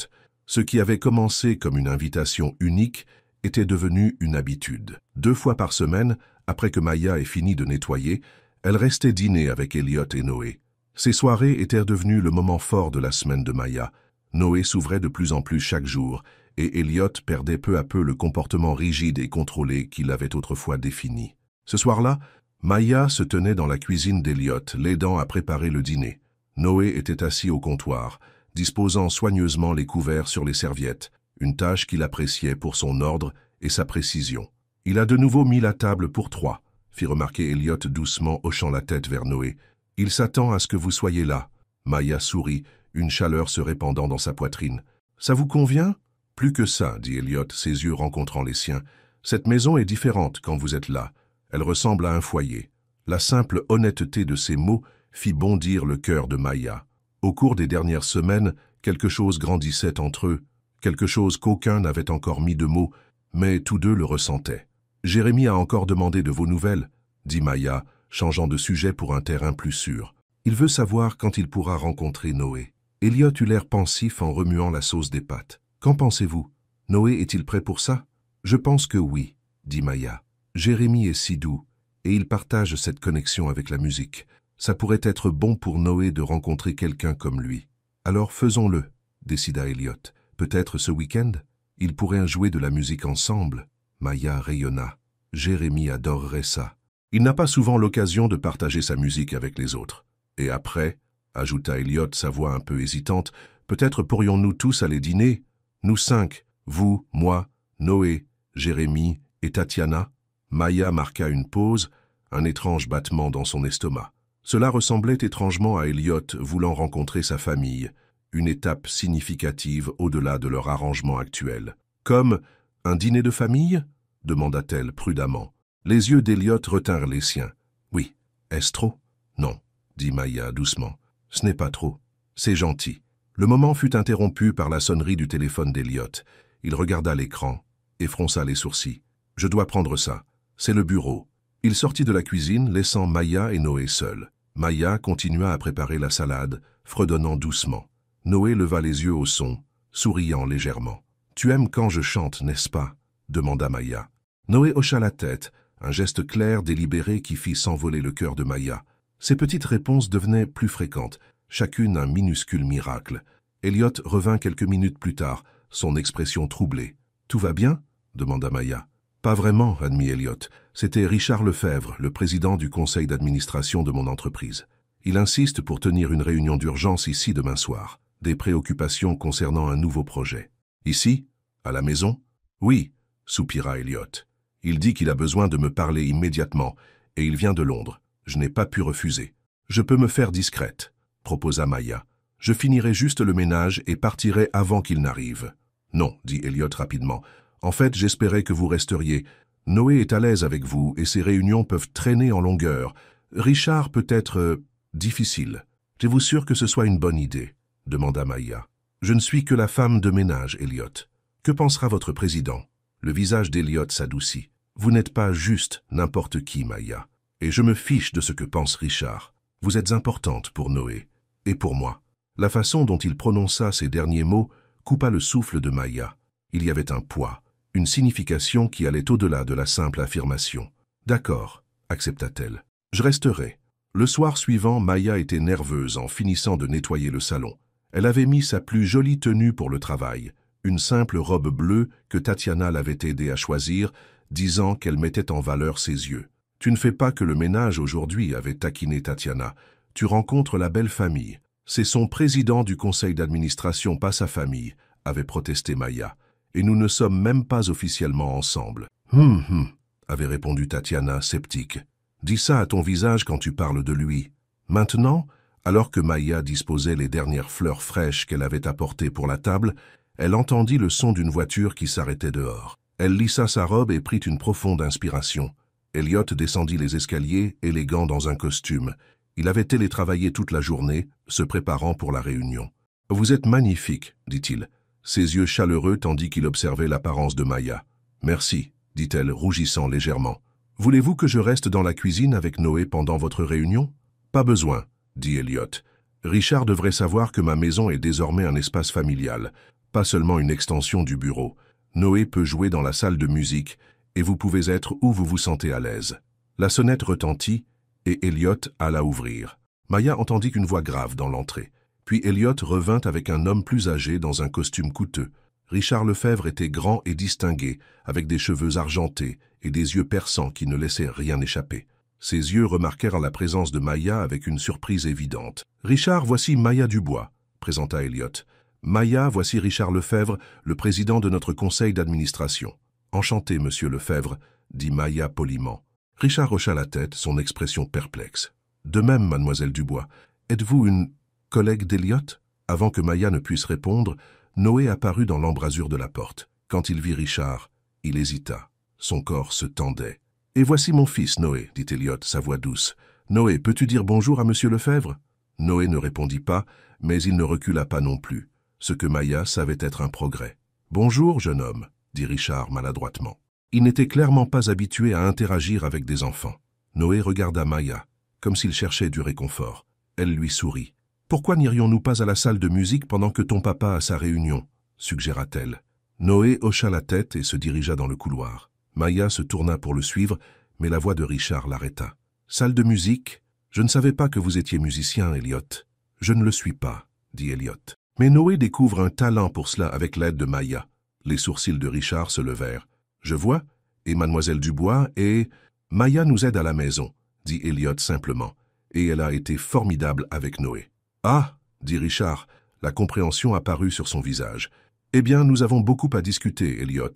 Ce qui avait commencé comme une invitation unique était devenu une habitude. 2 fois par semaine, après que Maya ait fini de nettoyer, elle restait dîner avec Elliot et Noé. Ces soirées étaient devenues le moment fort de la semaine de Maya. Noé s'ouvrait de plus en plus chaque jour, et Elliot perdait peu à peu le comportement rigide et contrôlé qu'il avait autrefois défini. Ce soir-là, Maya se tenait dans la cuisine d'Elliot, l'aidant à préparer le dîner. Noé était assis au comptoir, disposant soigneusement les couverts sur les serviettes, une tâche qu'il appréciait pour son ordre et sa précision. « Il a de nouveau mis la table pour 3, fit remarquer Elliot doucement hochant la tête vers Noé. « Il s'attend à ce que vous soyez là. » Maya sourit, une chaleur se répandant dans sa poitrine. « Ça vous convient ?»« Plus que ça, » dit Elliot, ses yeux rencontrant les siens. « Cette maison est différente quand vous êtes là. Elle ressemble à un foyer. » La simple honnêteté de ces mots fit bondir le cœur de Maya. Au cours des dernières semaines, quelque chose grandissait entre eux, quelque chose qu'aucun n'avait encore mis de mots, mais tous deux le ressentaient. « Jérémie a encore demandé de vos nouvelles, » dit Maya, changeant de sujet pour un terrain plus sûr. « Il veut savoir quand il pourra rencontrer Noé. » Elliot eut l'air pensif en remuant la sauce des pâtes. « Qu'en pensez-vous? Noé est-il prêt pour ça? »« Je pense que oui, » dit Maya. « Jérémie est si doux, et il partage cette connexion avec la musique. Ça pourrait être bon pour Noé de rencontrer quelqu'un comme lui. Alors faisons-le, décida Elliot. Peut-être ce week-end? Ils pourraient jouer de la musique ensemble. Maya rayonna. Jérémie adorerait ça. Il n'a pas souvent l'occasion de partager sa musique avec les autres. Et après, ajouta Elliot, sa voix un peu hésitante, peut-être pourrions-nous tous aller dîner? Nous 5, vous, moi, Noé, Jérémie et Tatiana. Maya marqua une pause, un étrange battement dans son estomac. Cela ressemblait étrangement à Elliot voulant rencontrer sa famille, une étape significative au-delà de leur arrangement actuel. « Comme un dîner de famille ?» demanda-t-elle prudemment. Les yeux d'Elliot retinrent les siens. « Oui. Est-ce trop ?»« Non, » dit Maya doucement. « Ce n'est pas trop. C'est gentil. » Le moment fut interrompu par la sonnerie du téléphone d'Elliot. Il regarda l'écran et fronça les sourcils. « Je dois prendre ça. C'est le bureau. » Il sortit de la cuisine, laissant Maya et Noé seuls. Maya continua à préparer la salade, fredonnant doucement. Noé leva les yeux au son, souriant légèrement. « Tu aimes quand je chante, n'est-ce pas ?» demanda Maya. Noé hocha la tête, un geste clair, délibéré qui fit s'envoler le cœur de Maya. Ses petites réponses devenaient plus fréquentes, chacune un minuscule miracle. Elliot revint quelques minutes plus tard, son expression troublée. « Tout va bien ?» demanda Maya. « Pas vraiment, » admit Elliot. « C'était Richard Lefebvre, le président du conseil d'administration de mon entreprise. Il insiste pour tenir une réunion d'urgence ici demain soir. Des préoccupations concernant un nouveau projet. »« Ici? À la maison ?»« Oui, » soupira Elliot. « Il dit qu'il a besoin de me parler immédiatement, et il vient de Londres. Je n'ai pas pu refuser. »« Je peux me faire discrète, » proposa Maya. « Je finirai juste le ménage et partirai avant qu'il n'arrive. »« Non, » dit Elliot rapidement. « En fait, j'espérais que vous resteriez. Noé est à l'aise avec vous et ces réunions peuvent traîner en longueur. Richard peut être difficile. Êtes-vous sûr que ce soit une bonne idée ?» demanda Maya. « Je ne suis que la femme de ménage, Elliot. Que pensera votre président ?» Le visage d'Elliot s'adoucit. « Vous n'êtes pas juste n'importe qui, Maya. Et je me fiche de ce que pense Richard. Vous êtes importante pour Noé. Et pour moi. » La façon dont il prononça ces derniers mots coupa le souffle de Maya. Il y avait un poids, une signification qui allait au-delà de la simple affirmation. « D'accord, » accepta-t-elle. « Je resterai. » Le soir suivant, Maya était nerveuse en finissant de nettoyer le salon. Elle avait mis sa plus jolie tenue pour le travail, une simple robe bleue que Tatiana l'avait aidé à choisir, disant qu'elle mettait en valeur ses yeux. « Tu ne fais pas que le ménage aujourd'hui » avait taquiné Tatiana. « Tu rencontres la belle famille. C'est son président du conseil d'administration, pas sa famille » avait protesté Maya. « Et nous ne sommes même pas officiellement ensemble. » avait répondu Tatiana, sceptique. « Dis ça à ton visage quand tu parles de lui. » Maintenant, alors que Maya disposait les dernières fleurs fraîches qu'elle avait apportées pour la table, elle entendit le son d'une voiture qui s'arrêtait dehors. Elle lissa sa robe et prit une profonde inspiration. Elliot descendit les escaliers, élégant dans un costume. Il avait télétravaillé toute la journée, se préparant pour la réunion. « Vous êtes magnifique, dit-il, ses yeux chaleureux tandis qu'il observait l'apparence de Maya. « Merci, dit-elle, rougissant légèrement. « Voulez-vous que je reste dans la cuisine avec Noé pendant votre réunion ?»« Pas besoin, dit Elliot. Richard devrait savoir que ma maison est désormais un espace familial, pas seulement une extension du bureau. Noé peut jouer dans la salle de musique, et vous pouvez être où vous vous sentez à l'aise. » La sonnette retentit, et Elliot alla ouvrir. Maya entendit une voix grave dans l'entrée. Puis Elliot revint avec un homme plus âgé dans un costume coûteux. Richard Lefebvre était grand et distingué, avec des cheveux argentés et des yeux perçants qui ne laissaient rien échapper. Ses yeux remarquèrent la présence de Maya avec une surprise évidente. « Richard, voici Maya Dubois », présenta Elliot. « Maya, voici Richard Lefebvre, le président de notre conseil d'administration. »« Enchanté, monsieur Lefebvre, » dit Maya poliment. Richard hocha la tête, son expression perplexe. « De même, mademoiselle Dubois, êtes-vous une collègue d'Elliot ?» Avant que Maya ne puisse répondre, Noé apparut dans l'embrasure de la porte. Quand il vit Richard, il hésita. Son corps se tendait. « Et voici mon fils, Noé, » dit Elliot, sa voix douce. « Noé, peux-tu dire bonjour à monsieur Lefebvre ?» Noé ne répondit pas, mais il ne recula pas non plus, ce que Maya savait être un progrès. « Bonjour, jeune homme, » dit Richard maladroitement. Il n'était clairement pas habitué à interagir avec des enfants. Noé regarda Maya, comme s'il cherchait du réconfort. Elle lui sourit. « Pourquoi n'irions-nous pas à la salle de musique pendant que ton papa a sa réunion ?» suggéra-t-elle. Noé hocha la tête et se dirigea dans le couloir. Maya se tourna pour le suivre, mais la voix de Richard l'arrêta. « Salle de musique ? Je ne savais pas que vous étiez musicien, Elliot. »« Je ne le suis pas, » dit Elliot. Mais Noé découvre un talent pour cela avec l'aide de Maya. Les sourcils de Richard se levèrent. « Je vois, et mademoiselle Dubois, et... Maya nous aide à la maison, » dit Elliot simplement, et elle a été formidable avec Noé. « Ah » dit Richard, la compréhension apparut sur son visage. « Eh bien, nous avons beaucoup à discuter, Elliot.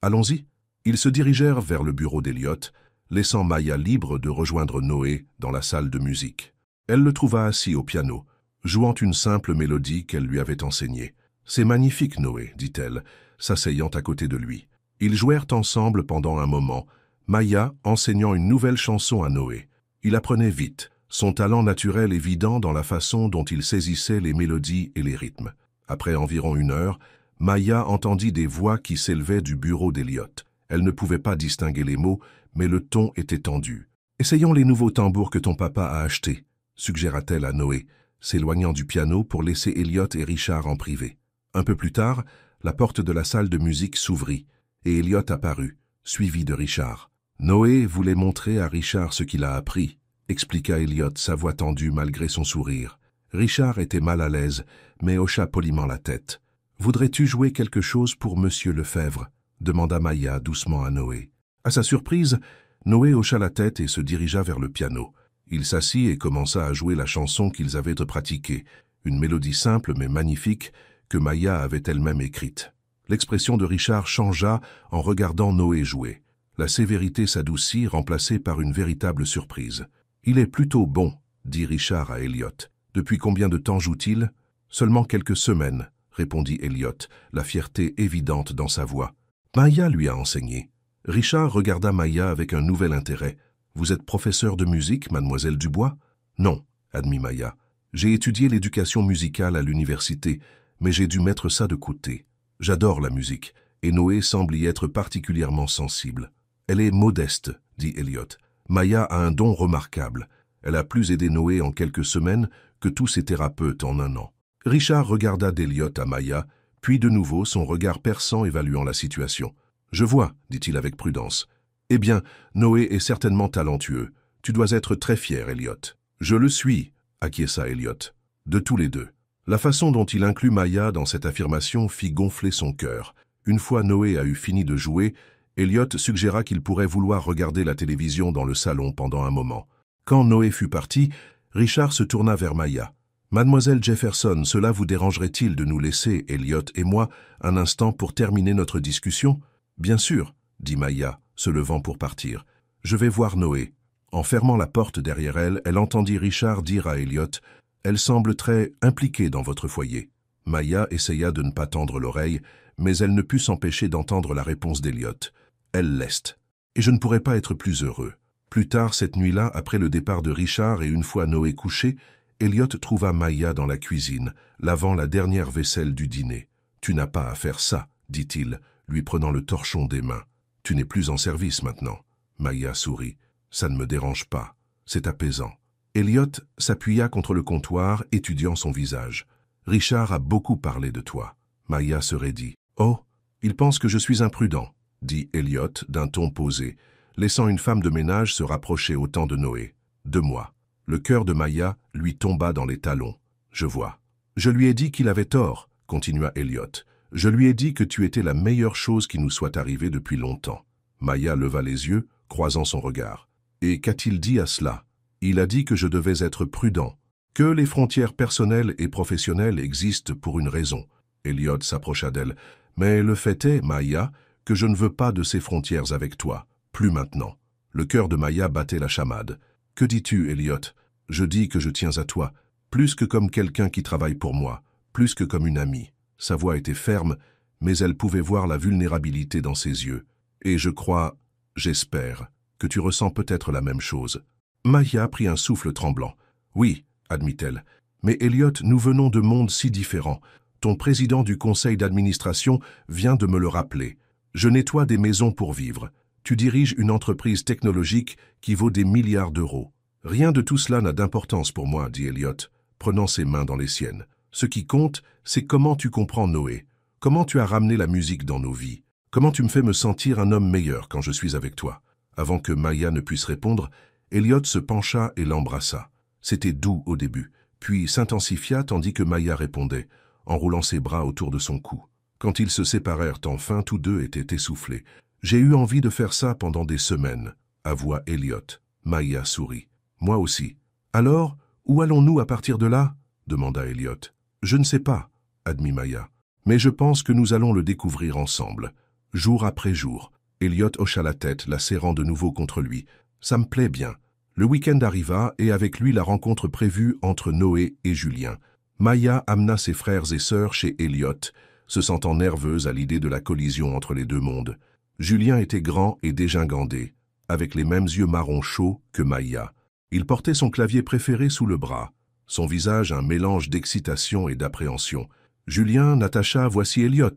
Allons-y. » Ils se dirigèrent vers le bureau d'Elliot, laissant Maya libre de rejoindre Noé dans la salle de musique. Elle le trouva assis au piano, jouant une simple mélodie qu'elle lui avait enseignée. « C'est magnifique, Noé, » dit-elle, s'asseyant à côté de lui. Ils jouèrent ensemble pendant un moment, Maya enseignant une nouvelle chanson à Noé. Il apprenait vite, son talent naturel évident dans la façon dont il saisissait les mélodies et les rythmes. Après environ 1 heure, Maya entendit des voix qui s'élevaient du bureau d'Elliot. Elle ne pouvait pas distinguer les mots, mais le ton était tendu. « Essayons les nouveaux tambours que ton papa a achetés, » suggéra-t-elle à Noé, s'éloignant du piano pour laisser Elliot et Richard en privé. Un peu plus tard, la porte de la salle de musique s'ouvrit, et Elliot apparut, suivi de Richard. Noé voulait montrer à Richard ce qu'il a appris, expliqua Elliot, sa voix tendue malgré son sourire. Richard était mal à l'aise, mais hocha poliment la tête. « Voudrais-tu jouer quelque chose pour monsieur Lefebvre ?» demanda Maya doucement à Noé. À sa surprise, Noé hocha la tête et se dirigea vers le piano. Il s'assit et commença à jouer la chanson qu'ils avaient pratiquée, une mélodie simple mais magnifique que Maya avait elle-même écrite. L'expression de Richard changea en regardant Noé jouer. La sévérité s'adoucit, remplacée par une véritable surprise. « Il est plutôt bon, » dit Richard à Elliot. « Depuis combien de temps joue-t-il ?»« Seulement quelques semaines, » répondit Elliot, la fierté évidente dans sa voix. Maya lui a enseigné. Richard regarda Maya avec un nouvel intérêt. « Vous êtes professeur de musique, mademoiselle Dubois ?»« Non, » admit Maya. « J'ai étudié l'éducation musicale à l'université, mais j'ai dû mettre ça de côté. J'adore la musique, et Noé semble y être particulièrement sensible. »« Elle est modeste, » dit Elliot. « Maya a un don remarquable. Elle a plus aidé Noé en quelques semaines que tous ses thérapeutes en 1 an. » Richard regarda d'Elliot à Maya, puis de nouveau son regard perçant évaluant la situation. « Je vois, » dit-il avec prudence. « Eh bien, Noé est certainement talentueux. Tu dois être très fier, Elliot. »« Je le suis, » acquiesça Elliot. « De tous les deux. » La façon dont il inclut Maya dans cette affirmation fit gonfler son cœur. Une fois Noé a eu fini de jouer, Elliot suggéra qu'il pourrait vouloir regarder la télévision dans le salon pendant un moment. Quand Noé fut parti, Richard se tourna vers Maya. « Mademoiselle Jefferson, cela vous dérangerait-il de nous laisser, Elliot et moi, un instant pour terminer notre discussion ?»« Bien sûr, » dit Maya, se levant pour partir. « Je vais voir Noé. » En fermant la porte derrière elle, elle entendit Richard dire à Elliot « Elle semble très impliquée dans votre foyer. » Maya essaya de ne pas tendre l'oreille, mais elle ne put s'empêcher d'entendre la réponse d'Elliot. Elle leste. Et je ne pourrais pas être plus heureux. Plus tard cette nuit-là, après le départ de Richard et une fois Noé couché, Elliot trouva Maya dans la cuisine, lavant la dernière vaisselle du dîner. « Tu n'as pas à faire ça, » dit-il, lui prenant le torchon des mains. « Tu n'es plus en service maintenant. » Maya sourit. « Ça ne me dérange pas. C'est apaisant. » Elliot s'appuya contre le comptoir, étudiant son visage. « Richard a beaucoup parlé de toi. » Maya se raidit. « Oh, il pense que je suis imprudent, » dit Elliot d'un ton posé, laissant une femme de ménage se rapprocher autant de Noé. « De moi. » Le cœur de Maya lui tomba dans les talons. « Je vois. »« Je lui ai dit qu'il avait tort, » continua Elliot. « Je lui ai dit que tu étais la meilleure chose qui nous soit arrivée depuis longtemps. » Maya leva les yeux, croisant son regard. « Et qu'a-t-il dit à cela ?»« Il a dit que je devais être prudent, que les frontières personnelles et professionnelles existent pour une raison. » Elliot s'approcha d'elle. « Mais le fait est, Maya, que je ne veux pas de ces frontières avec toi. Plus maintenant. » Le cœur de Maya battait la chamade. « Que dis-tu, Elliot ? » ?»« Je dis que je tiens à toi, plus que comme quelqu'un qui travaille pour moi, plus que comme une amie. » Sa voix était ferme, mais elle pouvait voir la vulnérabilité dans ses yeux. « Et je crois, j'espère, que tu ressens peut-être la même chose. » Maya prit un souffle tremblant. « Oui, » admit-elle. « Mais Elliot, nous venons de mondes si différents. Ton président du conseil d'administration vient de me le rappeler. Je nettoie des maisons pour vivre. Tu diriges une entreprise technologique qui vaut des milliards d'euros. Rien de tout cela n'a d'importance pour moi, dit Elliot, prenant ses mains dans les siennes. Ce qui compte, c'est comment tu comprends Noé. Comment tu as ramené la musique dans nos vies. Comment tu me fais me sentir un homme meilleur quand je suis avec toi. » Avant que Maya ne puisse répondre, Elliot se pencha et l'embrassa. C'était doux au début, puis s'intensifia tandis que Maya répondait, enroulant ses bras autour de son cou. Quand ils se séparèrent enfin, tous deux étaient essoufflés. « J'ai eu envie de faire ça pendant des semaines, » avoua Elliot. Maya sourit. « Moi aussi. »« Alors, où allons-nous à partir de là ?» demanda Elliot. « Je ne sais pas, » admit Maya. « Mais je pense que nous allons le découvrir ensemble. Jour après jour. » Elliot hocha la tête, la serrant de nouveau contre lui. « Ça me plaît bien. » Le week-end arriva et avec lui la rencontre prévue entre Noé et Julien. Maya amena ses frères et sœurs chez Elliot, se sentant nerveuse à l'idée de la collision entre les deux mondes. Julien était grand et dégingandé, avec les mêmes yeux marron chauds que Maya. Il portait son clavier préféré sous le bras, son visage un mélange d'excitation et d'appréhension. « Julien, Natacha, voici Elliot, »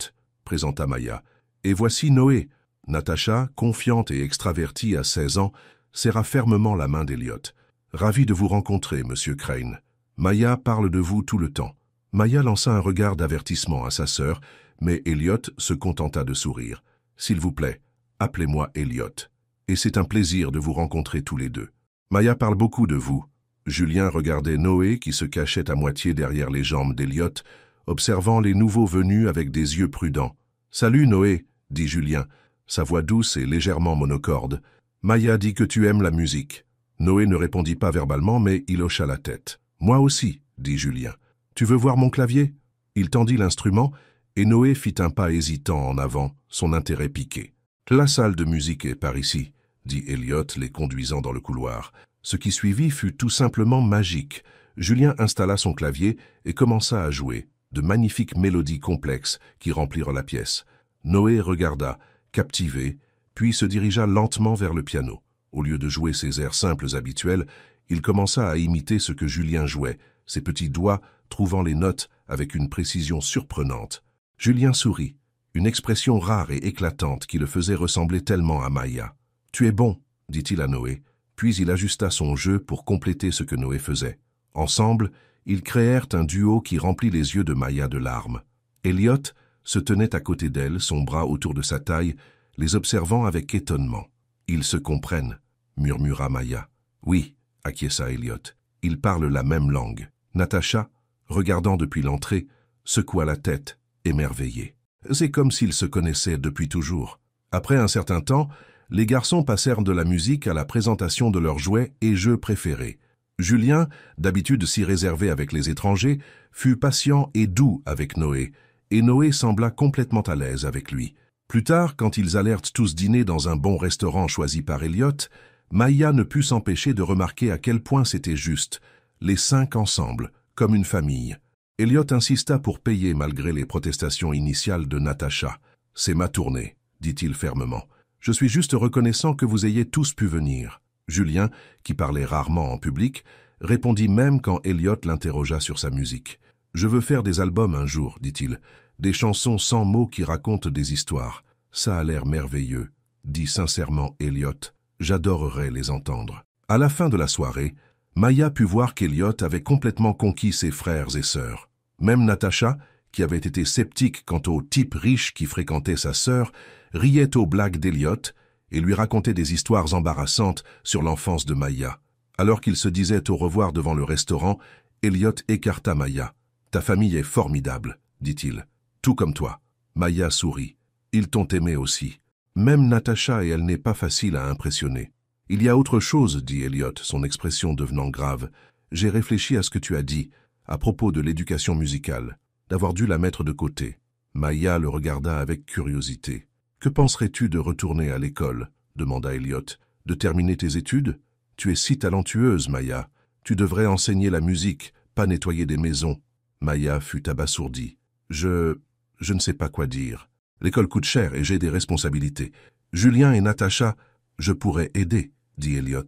présenta Maya. « Et voici Noé. » Natacha, confiante et extravertie à 16 ans, serra fermement la main d'Elliot. « Ravi de vous rencontrer, monsieur Crane. Maya parle de vous tout le temps. » Maya lança un regard d'avertissement à sa sœur, mais Elliot se contenta de sourire. « S'il vous plaît, appelez-moi Elliot. Et c'est un plaisir de vous rencontrer tous les deux. » Maya parle beaucoup de vous. Julien regardait Noé qui se cachait à moitié derrière les jambes d'Elliot, observant les nouveaux venus avec des yeux prudents. « Salut Noé, » dit Julien, sa voix douce et légèrement monocorde. « Maya dit que tu aimes la musique. » Noé ne répondit pas verbalement, mais il hocha la tête. « Moi aussi, » dit Julien. « Tu veux voir mon clavier ?» Il tendit l'instrument, et Noé fit un pas hésitant en avant, son intérêt piqué. « La salle de musique est par ici, » dit Elliot, les conduisant dans le couloir. Ce qui suivit fut tout simplement magique. Julien installa son clavier et commença à jouer, de magnifiques mélodies complexes qui remplirent la pièce. Noé regarda, captivé, puis se dirigea lentement vers le piano. Au lieu de jouer ses airs simples habituels, il commença à imiter ce que Julien jouait, ses petits doigts trouvant les notes avec une précision surprenante. Julien sourit, une expression rare et éclatante qui le faisait ressembler tellement à Maya. « Tu es bon, » dit-il à Noé, puis il ajusta son jeu pour compléter ce que Noé faisait. Ensemble, ils créèrent un duo qui remplit les yeux de Maya de larmes. Elliot se tenait à côté d'elle, son bras autour de sa taille, les observant avec étonnement. « Ils se comprennent, » murmura Maya. « Oui, » acquiesça Elliot. « Ils parlent la même langue. » Natacha, regardant depuis l'entrée, secoua la tête, émerveillé. C'est comme s'ils se connaissaient depuis toujours. Après un certain temps, les garçons passèrent de la musique à la présentation de leurs jouets et jeux préférés. Julien, d'habitude si réservé avec les étrangers, fut patient et doux avec Noé, et Noé sembla complètement à l'aise avec lui. Plus tard, quand ils allèrent tous dîner dans un bon restaurant choisi par Elliot, Maya ne put s'empêcher de remarquer à quel point c'était juste, les 5 ensemble, comme une famille. Elliot insista pour payer malgré les protestations initiales de Natacha. « C'est ma tournée », dit-il fermement. « Je suis juste reconnaissant que vous ayez tous pu venir. » Julien, qui parlait rarement en public, répondit même quand Elliot l'interrogea sur sa musique. « Je veux faire des albums un jour, dit-il, des chansons sans mots qui racontent des histoires. Ça a l'air merveilleux, dit sincèrement Elliot. J'adorerais les entendre. » À la fin de la soirée, Maya put voir qu'Elliot avait complètement conquis ses frères et sœurs. Même Natacha, qui avait été sceptique quant au type riche qui fréquentait sa sœur, riait aux blagues d'Elliot et lui racontait des histoires embarrassantes sur l'enfance de Maya. Alors qu'ils se disaient au revoir devant le restaurant, Elliot écarta Maya. « Ta famille est formidable, dit-il. Tout comme toi. » Maya sourit. « Ils t'ont aimé aussi. Même Natacha et elle n'est pas facile à impressionner. » « Il y a autre chose, dit Elliot, son expression devenant grave. J'ai réfléchi à ce que tu as dit, à propos de l'éducation musicale, d'avoir dû la mettre de côté. » Maya le regarda avec curiosité. « Que penserais-tu de retourner à l'école ?» demanda Elliot. « De terminer tes études? Tu es si talentueuse, Maya. Tu devrais enseigner la musique, pas nettoyer des maisons. » Maya fut abasourdie. « Je ne sais pas quoi dire. L'école coûte cher et j'ai des responsabilités. Julien et Natacha, je pourrais aider, dit Elliot,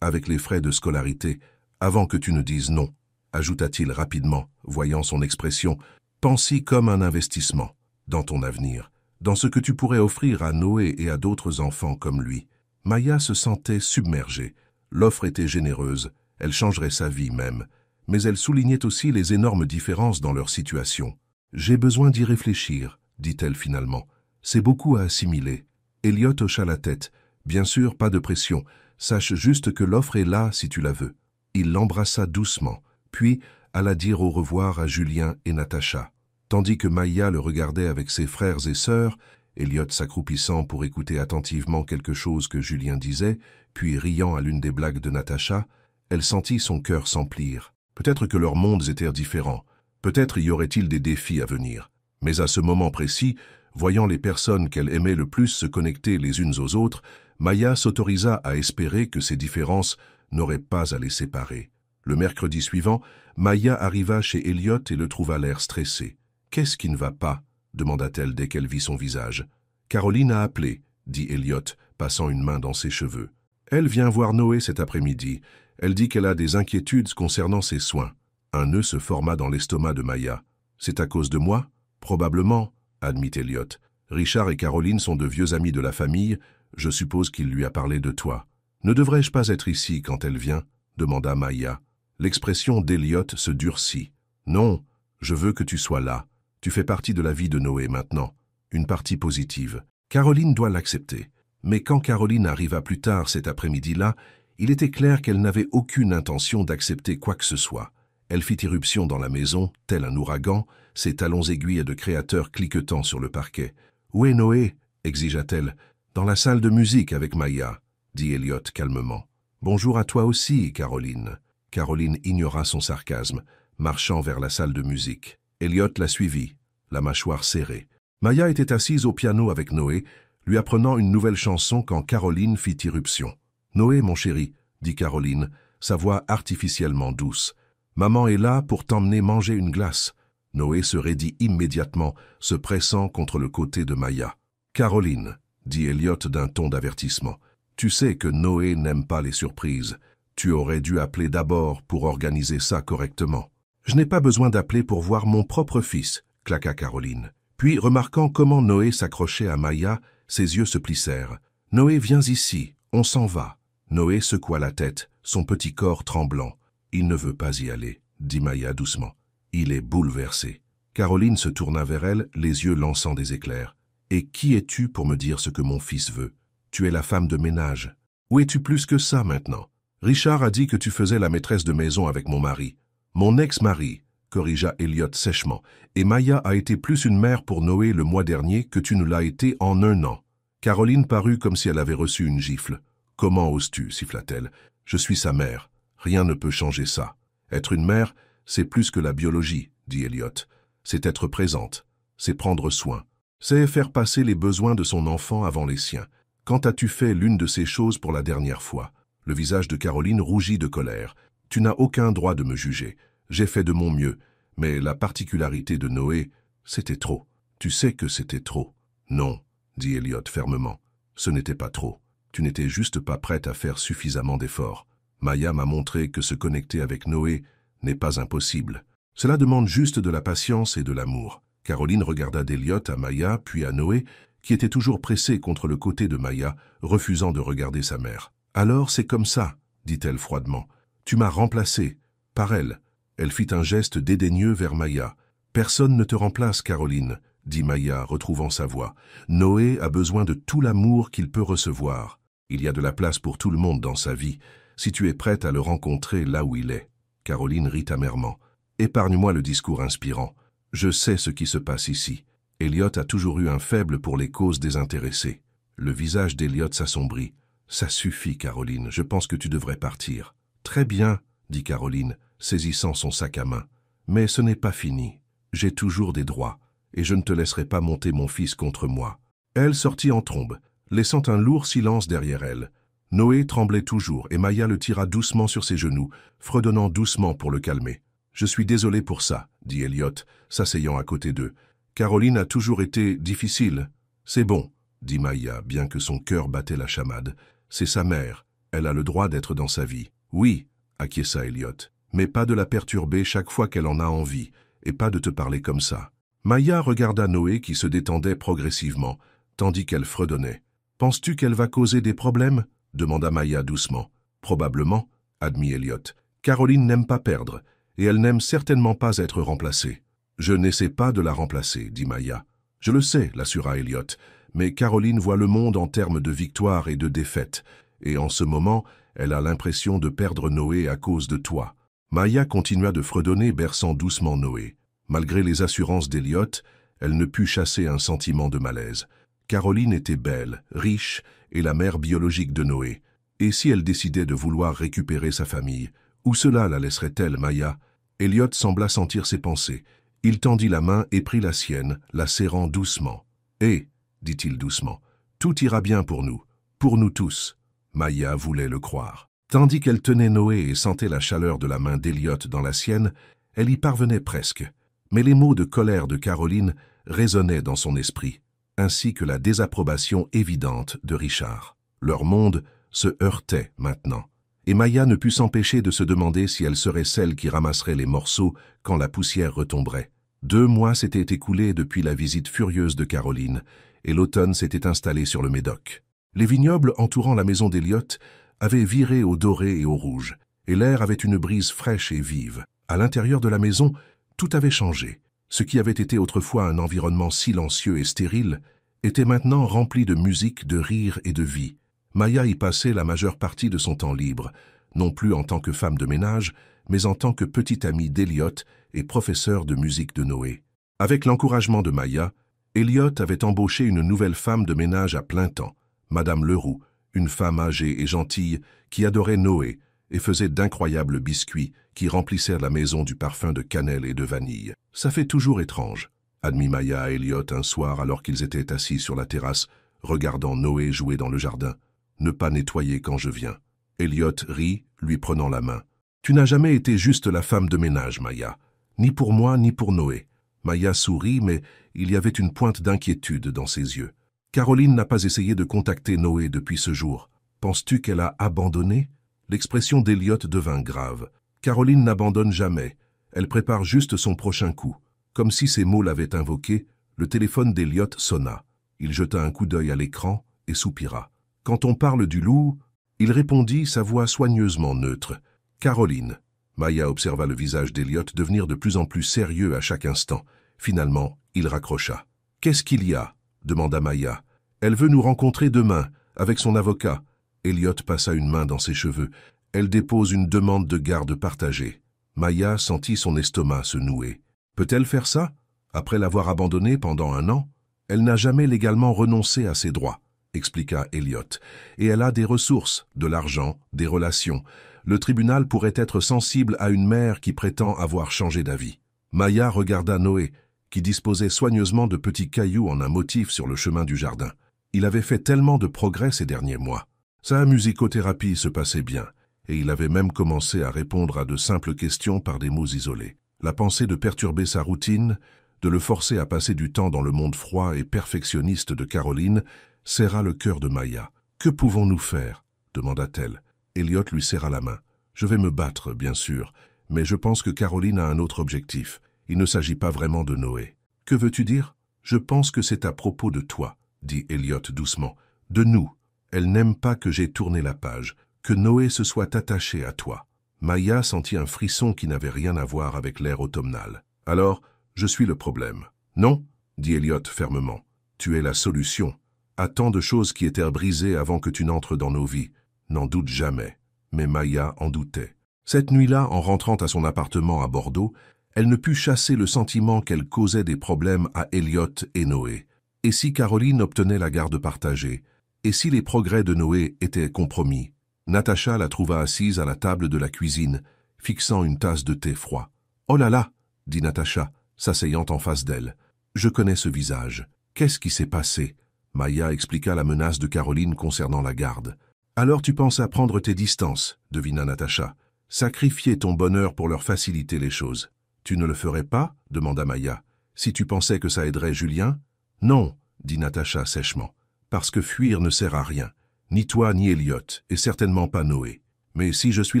avec les frais de scolarité, avant que tu ne dises non, ajouta-t-il rapidement, voyant son expression. Pense-y comme un investissement, dans ton avenir, dans ce que tu pourrais offrir à Noé et à d'autres enfants comme lui. Maya se sentait submergée. L'offre était généreuse, elle changerait sa vie même, mais elle soulignait aussi les énormes différences dans leur situation. J'ai besoin d'y réfléchir, dit-elle finalement. C'est beaucoup à assimiler. Elliot hocha la tête. Bien sûr, pas de pression. Sache juste que l'offre est là si tu la veux. Il l'embrassa doucement, puis alla dire au revoir à Julien et Natacha. Tandis que Maya le regardait avec ses frères et sœurs, Elliot s'accroupissant pour écouter attentivement quelque chose que Julien disait, puis riant à l'une des blagues de Natacha, elle sentit son cœur s'emplir. Peut-être que leurs mondes étaient différents. Peut-être y aurait-il des défis à venir. Mais à ce moment précis, voyant les personnes qu'elle aimait le plus se connecter les unes aux autres, Maya s'autorisa à espérer que ces différences n'auraient pas à les séparer. Le mercredi suivant, Maya arriva chez Elliot et le trouva l'air stressé. « Qu'est-ce qui ne va pas ?» demanda-t-elle dès qu'elle vit son visage. « Caroline a appelé, » dit Elliot, passant une main dans ses cheveux. « Elle vient voir Noé cet après-midi. Elle dit qu'elle a des inquiétudes concernant ses soins. » Un nœud se forma dans l'estomac de Maya. « C'est à cause de moi ?»« Probablement, » admit Elliot. « Richard et Caroline sont de vieux amis de la famille. Je suppose qu'il lui a parlé de toi. »« Ne devrais-je pas être ici quand elle vient ?» demanda Maya. L'expression d'Elliot se durcit. « Non, je veux que tu sois là. Tu fais partie de la vie de Noé maintenant. Une partie positive. Caroline doit l'accepter. » Mais quand Caroline arriva plus tard cet après-midi-là, il était clair qu'elle n'avait aucune intention d'accepter quoi que ce soit. Elle fit irruption dans la maison, tel un ouragan, ses talons aiguilles de créateur cliquetant sur le parquet. « Où est Noé ?» exigea-t-elle. « Dans la salle de musique avec Maya, » dit Elliot calmement. « Bonjour à toi aussi, Caroline. » Caroline ignora son sarcasme, marchant vers la salle de musique. Elliot la suivit, la mâchoire serrée. Maya était assise au piano avec Noé, lui apprenant une nouvelle chanson quand Caroline fit irruption. « Noé, mon chéri, » dit Caroline, sa voix artificiellement douce. « Maman est là pour t'emmener manger une glace. » Noé se raidit immédiatement, se pressant contre le côté de Maya. « Caroline, » dit Elliot d'un ton d'avertissement, « tu sais que Noé n'aime pas les surprises. Tu aurais dû appeler d'abord pour organiser ça correctement. »« Je n'ai pas besoin d'appeler pour voir mon propre fils, » claqua Caroline. Puis, remarquant comment Noé s'accrochait à Maya, ses yeux se plissèrent. « Noé, viens ici, on s'en va. » Noé secoua la tête, son petit corps tremblant. « Il ne veut pas y aller, » dit Maya doucement. « Il est bouleversé. » Caroline se tourna vers elle, les yeux lançant des éclairs. « Et qui es-tu pour me dire ce que mon fils veut? Tu es la femme de ménage. Où es-tu plus que ça maintenant? Richard a dit que tu faisais la maîtresse de maison avec mon mari. Mon ex-mari, corrigea Elliot sèchement, et Maya a été plus une mère pour Noé le mois dernier que tu ne l'as été en 1 an. Caroline parut comme si elle avait reçu une gifle. Comment oses-tu, siffla-t-elle. Je suis sa mère. Rien ne peut changer ça. Être une mère, c'est plus que la biologie, dit Elliot. C'est être présente. C'est prendre soin. C'est faire passer les besoins de son enfant avant les siens. Quand as-tu fait l'une de ces choses pour la dernière fois? Le visage de Caroline rougit de colère. Tu n'as aucun droit de me juger. J'ai fait de mon mieux. Mais la particularité de Noé, c'était trop. Tu sais que c'était trop. Non, dit Elliot fermement. Ce n'était pas trop. Tu n'étais juste pas prête à faire suffisamment d'efforts. Maya m'a montré que se connecter avec Noé n'est pas impossible. Cela demande juste de la patience et de l'amour. Caroline regarda d'Elliot à Maya, puis à Noé, qui était toujours pressé contre le côté de Maya, refusant de regarder sa mère. « Alors c'est comme ça, dit-elle froidement. Tu m'as remplacé. Par elle. » Elle fit un geste dédaigneux vers Maya. « Personne ne te remplace, Caroline, » dit Maya, retrouvant sa voix. « Noé a besoin de tout l'amour qu'il peut recevoir. Il y a de la place pour tout le monde dans sa vie, si tu es prête à le rencontrer là où il est. » Caroline rit amèrement. « Épargne-moi le discours inspirant. Je sais ce qui se passe ici. » Elliot a toujours eu un faible pour les causes désintéressées. Le visage d'Elliot s'assombrit. « Ça suffit, Caroline, je pense que tu devrais partir. »« Très bien, » dit Caroline, saisissant son sac à main. « Mais ce n'est pas fini. J'ai toujours des droits, et je ne te laisserai pas monter mon fils contre moi. » Elle sortit en trombe, laissant un lourd silence derrière elle. Noé tremblait toujours, et Maya le tira doucement sur ses genoux, fredonnant doucement pour le calmer. « Je suis désolé pour ça, » dit Elliot, s'asseyant à côté d'eux. « Caroline a toujours été difficile. »« C'est bon, » dit Maya, bien que son cœur battait la chamade. « C'est sa mère. Elle a le droit d'être dans sa vie. »« Oui, » acquiesça Elliot, « mais pas de la perturber chaque fois qu'elle en a envie, et pas de te parler comme ça. » Maya regarda Noé qui se détendait progressivement, tandis qu'elle fredonnait. « Penses-tu qu'elle va causer des problèmes ?» demanda Maya doucement. « Probablement, » admit Elliot. « Caroline n'aime pas perdre, et elle n'aime certainement pas être remplacée. »« Je n'essaie pas de la remplacer, » dit Maya. « Je le sais, » l'assura Elliot, « mais Caroline voit le monde en termes de victoire et de défaite, et en ce moment, elle a l'impression de perdre Noé à cause de toi. » Maya continua de fredonner, berçant doucement Noé. Malgré les assurances d'Elliot, elle ne put chasser un sentiment de malaise. Caroline était belle, riche, et la mère biologique de Noé. Et si elle décidait de vouloir récupérer sa famille, où cela la laisserait-elle, Maya? Elliot sembla sentir ses pensées. Il tendit la main et prit la sienne, la serrant doucement. « Eh, dit-il doucement, tout ira bien pour nous tous. » Maya voulait le croire. Tandis qu'elle tenait Noé et sentait la chaleur de la main d'Elliot dans la sienne, elle y parvenait presque. Mais les mots de colère de Caroline résonnaient dans son esprit, ainsi que la désapprobation évidente de Richard. Leur monde se heurtait maintenant, et Maya ne put s'empêcher de se demander si elle serait celle qui ramasserait les morceaux quand la poussière retomberait. 2 mois s'étaient écoulés depuis la visite furieuse de Caroline, et l'automne s'était installé sur le Médoc. Les vignobles entourant la maison d'Elliot avaient viré au doré et au rouge, et l'air avait une brise fraîche et vive. À l'intérieur de la maison, tout avait changé. Ce qui avait été autrefois un environnement silencieux et stérile était maintenant rempli de musique, de rire et de vie. Maya y passait la majeure partie de son temps libre, non plus en tant que femme de ménage, mais en tant que petite amie d'Elliot et professeur de musique de Noé. Avec l'encouragement de Maya, Elliot avait embauché une nouvelle femme de ménage à plein temps, Madame Leroux, une femme âgée et gentille qui adorait Noé et faisait d'incroyables biscuits qui remplissèrent la maison du parfum de cannelle et de vanille. « Ça fait toujours étrange », admit Maya à Elliot un soir alors qu'ils étaient assis sur la terrasse, regardant Noé jouer dans le jardin. « Ne pas nettoyer quand je viens. » Elliot rit, lui prenant la main. « Tu n'as jamais été juste la femme de ménage, Maya. Ni pour moi, ni pour Noé. » Maya sourit, mais il y avait une pointe d'inquiétude dans ses yeux. « Caroline n'a pas essayé de contacter Noé depuis ce jour. Penses-tu qu'elle a abandonné ?» L'expression d'Elliot devint grave. Caroline n'abandonne jamais. Elle prépare juste son prochain coup. Comme si ces mots l'avaient invoqué, le téléphone d'Elliot sonna. Il jeta un coup d'œil à l'écran et soupira. « Quand on parle du loup, » il répondit, sa voix soigneusement neutre. « Caroline. » Maya observa le visage d'Elliot devenir de plus en plus sérieux à chaque instant. Finalement, il raccrocha. « Qu'est-ce qu'il y a ?» demanda Maya. « Elle veut nous rencontrer demain, avec son avocat. » Elliot passa une main dans ses cheveux. « Elle dépose une demande de garde partagée. » Maya sentit son estomac se nouer. Peut-elle faire ça? Après l'avoir abandonnée pendant 1 an? Elle n'a jamais légalement renoncé à ses droits, expliqua Elliot. Et elle a des ressources, de l'argent, des relations. Le tribunal pourrait être sensible à une mère qui prétend avoir changé d'avis. Maya regarda Noé, qui disposait soigneusement de petits cailloux en un motif sur le chemin du jardin. Il avait fait tellement de progrès ces derniers mois. Sa musicothérapie se passait bien, et il avait même commencé à répondre à de simples questions par des mots isolés. La pensée de perturber sa routine, de le forcer à passer du temps dans le monde froid et perfectionniste de Caroline, serra le cœur de Maya. « Que pouvons-nous faire » demanda-t-elle. Elliot lui serra la main. « Je vais me battre, bien sûr, mais je pense que Caroline a un autre objectif. Il ne s'agit pas vraiment de Noé. »« Que veux-tu dire ?»« Je pense que c'est à propos de toi, » dit Elliot doucement. « De nous. Elle n'aime pas que j'ai tourné la page, que Noé se soit attaché à toi. » Maya sentit un frisson qui n'avait rien à voir avec l'air automnal. « Alors, je suis le problème. »« Non, » dit Elliot fermement. « Tu es la solution. À tant de choses qui étaient brisées avant que tu n'entres dans nos vies. N'en doute jamais. » Mais Maya en doutait. Cette nuit-là, en rentrant à son appartement à Bordeaux, elle ne put chasser le sentiment qu'elle causait des problèmes à Elliot et Noé. Et si Caroline obtenait la garde partagée? Et si les progrès de Noé étaient compromis? Natacha la trouva assise à la table de la cuisine, fixant une tasse de thé froid. « Oh là là !» dit Natacha, s'asseyant en face d'elle. « Je connais ce visage. Qu'est-ce qui s'est passé ?» Maya expliqua la menace de Caroline concernant la garde. « Alors tu penses à prendre tes distances, devina Natacha. Sacrifier ton bonheur pour leur faciliter les choses. Tu ne le ferais pas? Demanda Maya. Si tu pensais que ça aiderait Julien? Non, dit Natacha sèchement, parce que fuir ne sert à rien. Ni toi ni Elliot, et certainement pas Noé. Mais si je suis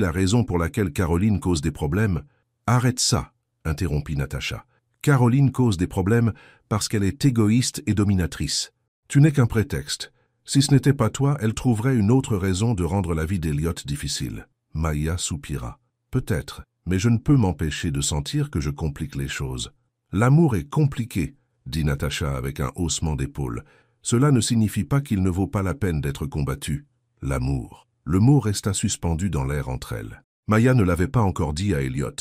la raison pour laquelle Caroline cause des problèmes... Arrête ça, interrompit Natacha. Caroline cause des problèmes parce qu'elle est égoïste et dominatrice. Tu n'es qu'un prétexte. Si ce n'était pas toi, elle trouverait une autre raison de rendre la vie d'Elliot difficile. Maya soupira. Peut-être, mais je ne peux m'empêcher de sentir que je complique les choses. L'amour est compliqué, dit Natacha avec un haussement d'épaule. Cela ne signifie pas qu'il ne vaut pas la peine d'être combattu. L'amour. Le mot resta suspendu dans l'air entre elles. Maya ne l'avait pas encore dit à Elliot,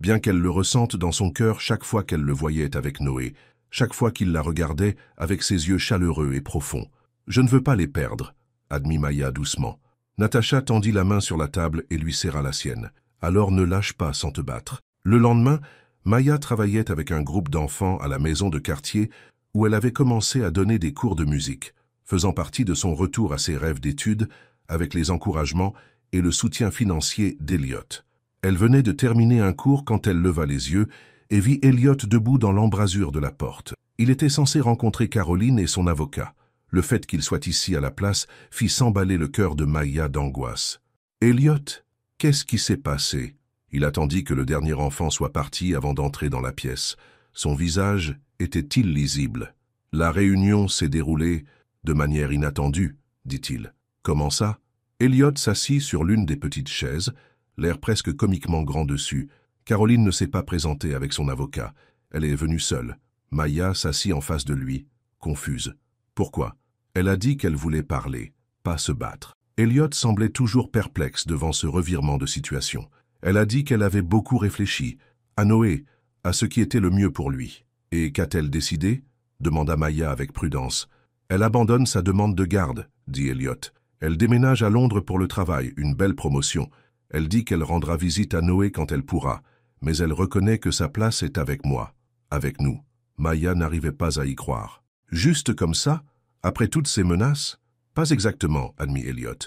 bien qu'elle le ressente dans son cœur chaque fois qu'elle le voyait avec Noé, chaque fois qu'il la regardait avec ses yeux chaleureux et profonds. « Je ne veux pas les perdre, » admit Maya doucement. Natacha tendit la main sur la table et lui serra la sienne. « Alors ne lâche pas sans te battre. » Le lendemain, Maya travaillait avec un groupe d'enfants à la maison de quartier où elle avait commencé à donner des cours de musique, faisant partie de son retour à ses rêves d'études avec les encouragements et le soutien financier d'Elliot. Elle venait de terminer un cours quand elle leva les yeux et vit Elliot debout dans l'embrasure de la porte. Il était censé rencontrer Caroline et son avocat. Le fait qu'il soit ici à la place fit s'emballer le cœur de Maya d'angoisse. « Elliot, qu'est-ce qui s'est passé ?» Il attendit que le dernier enfant soit parti avant d'entrer dans la pièce. Son visage était illisible. « La réunion s'est déroulée de manière inattendue, » dit-il. « Comment ça ?» Elliot s'assit sur l'une des petites chaises, l'air presque comiquement grand dessus. Caroline ne s'est pas présentée avec son avocat. Elle est venue seule. Maya s'assit en face de lui, confuse. Pourquoi? Elle a dit qu'elle voulait parler, pas se battre. Elliot semblait toujours perplexe devant ce revirement de situation. Elle a dit qu'elle avait beaucoup réfléchi, à Noé, à ce qui était le mieux pour lui. Et qu'a-t-elle décidé? Demanda Maya avec prudence. Elle abandonne sa demande de garde, dit Elliot. Elle déménage à Londres pour le travail, une belle promotion. Elle dit qu'elle rendra visite à Noé quand elle pourra, mais elle reconnaît que sa place est avec moi, avec nous. Maya n'arrivait pas à y croire. Juste comme ça, après toutes ces menaces? Pas exactement, admit Elliot.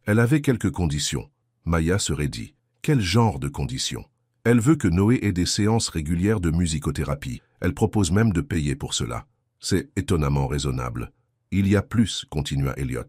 Elle avait quelques conditions. Maya serait dit. Quel genre de conditions? Elle veut que Noé ait des séances régulières de musicothérapie. Elle propose même de payer pour cela. C'est étonnamment raisonnable. Il y a plus, continua Elliot.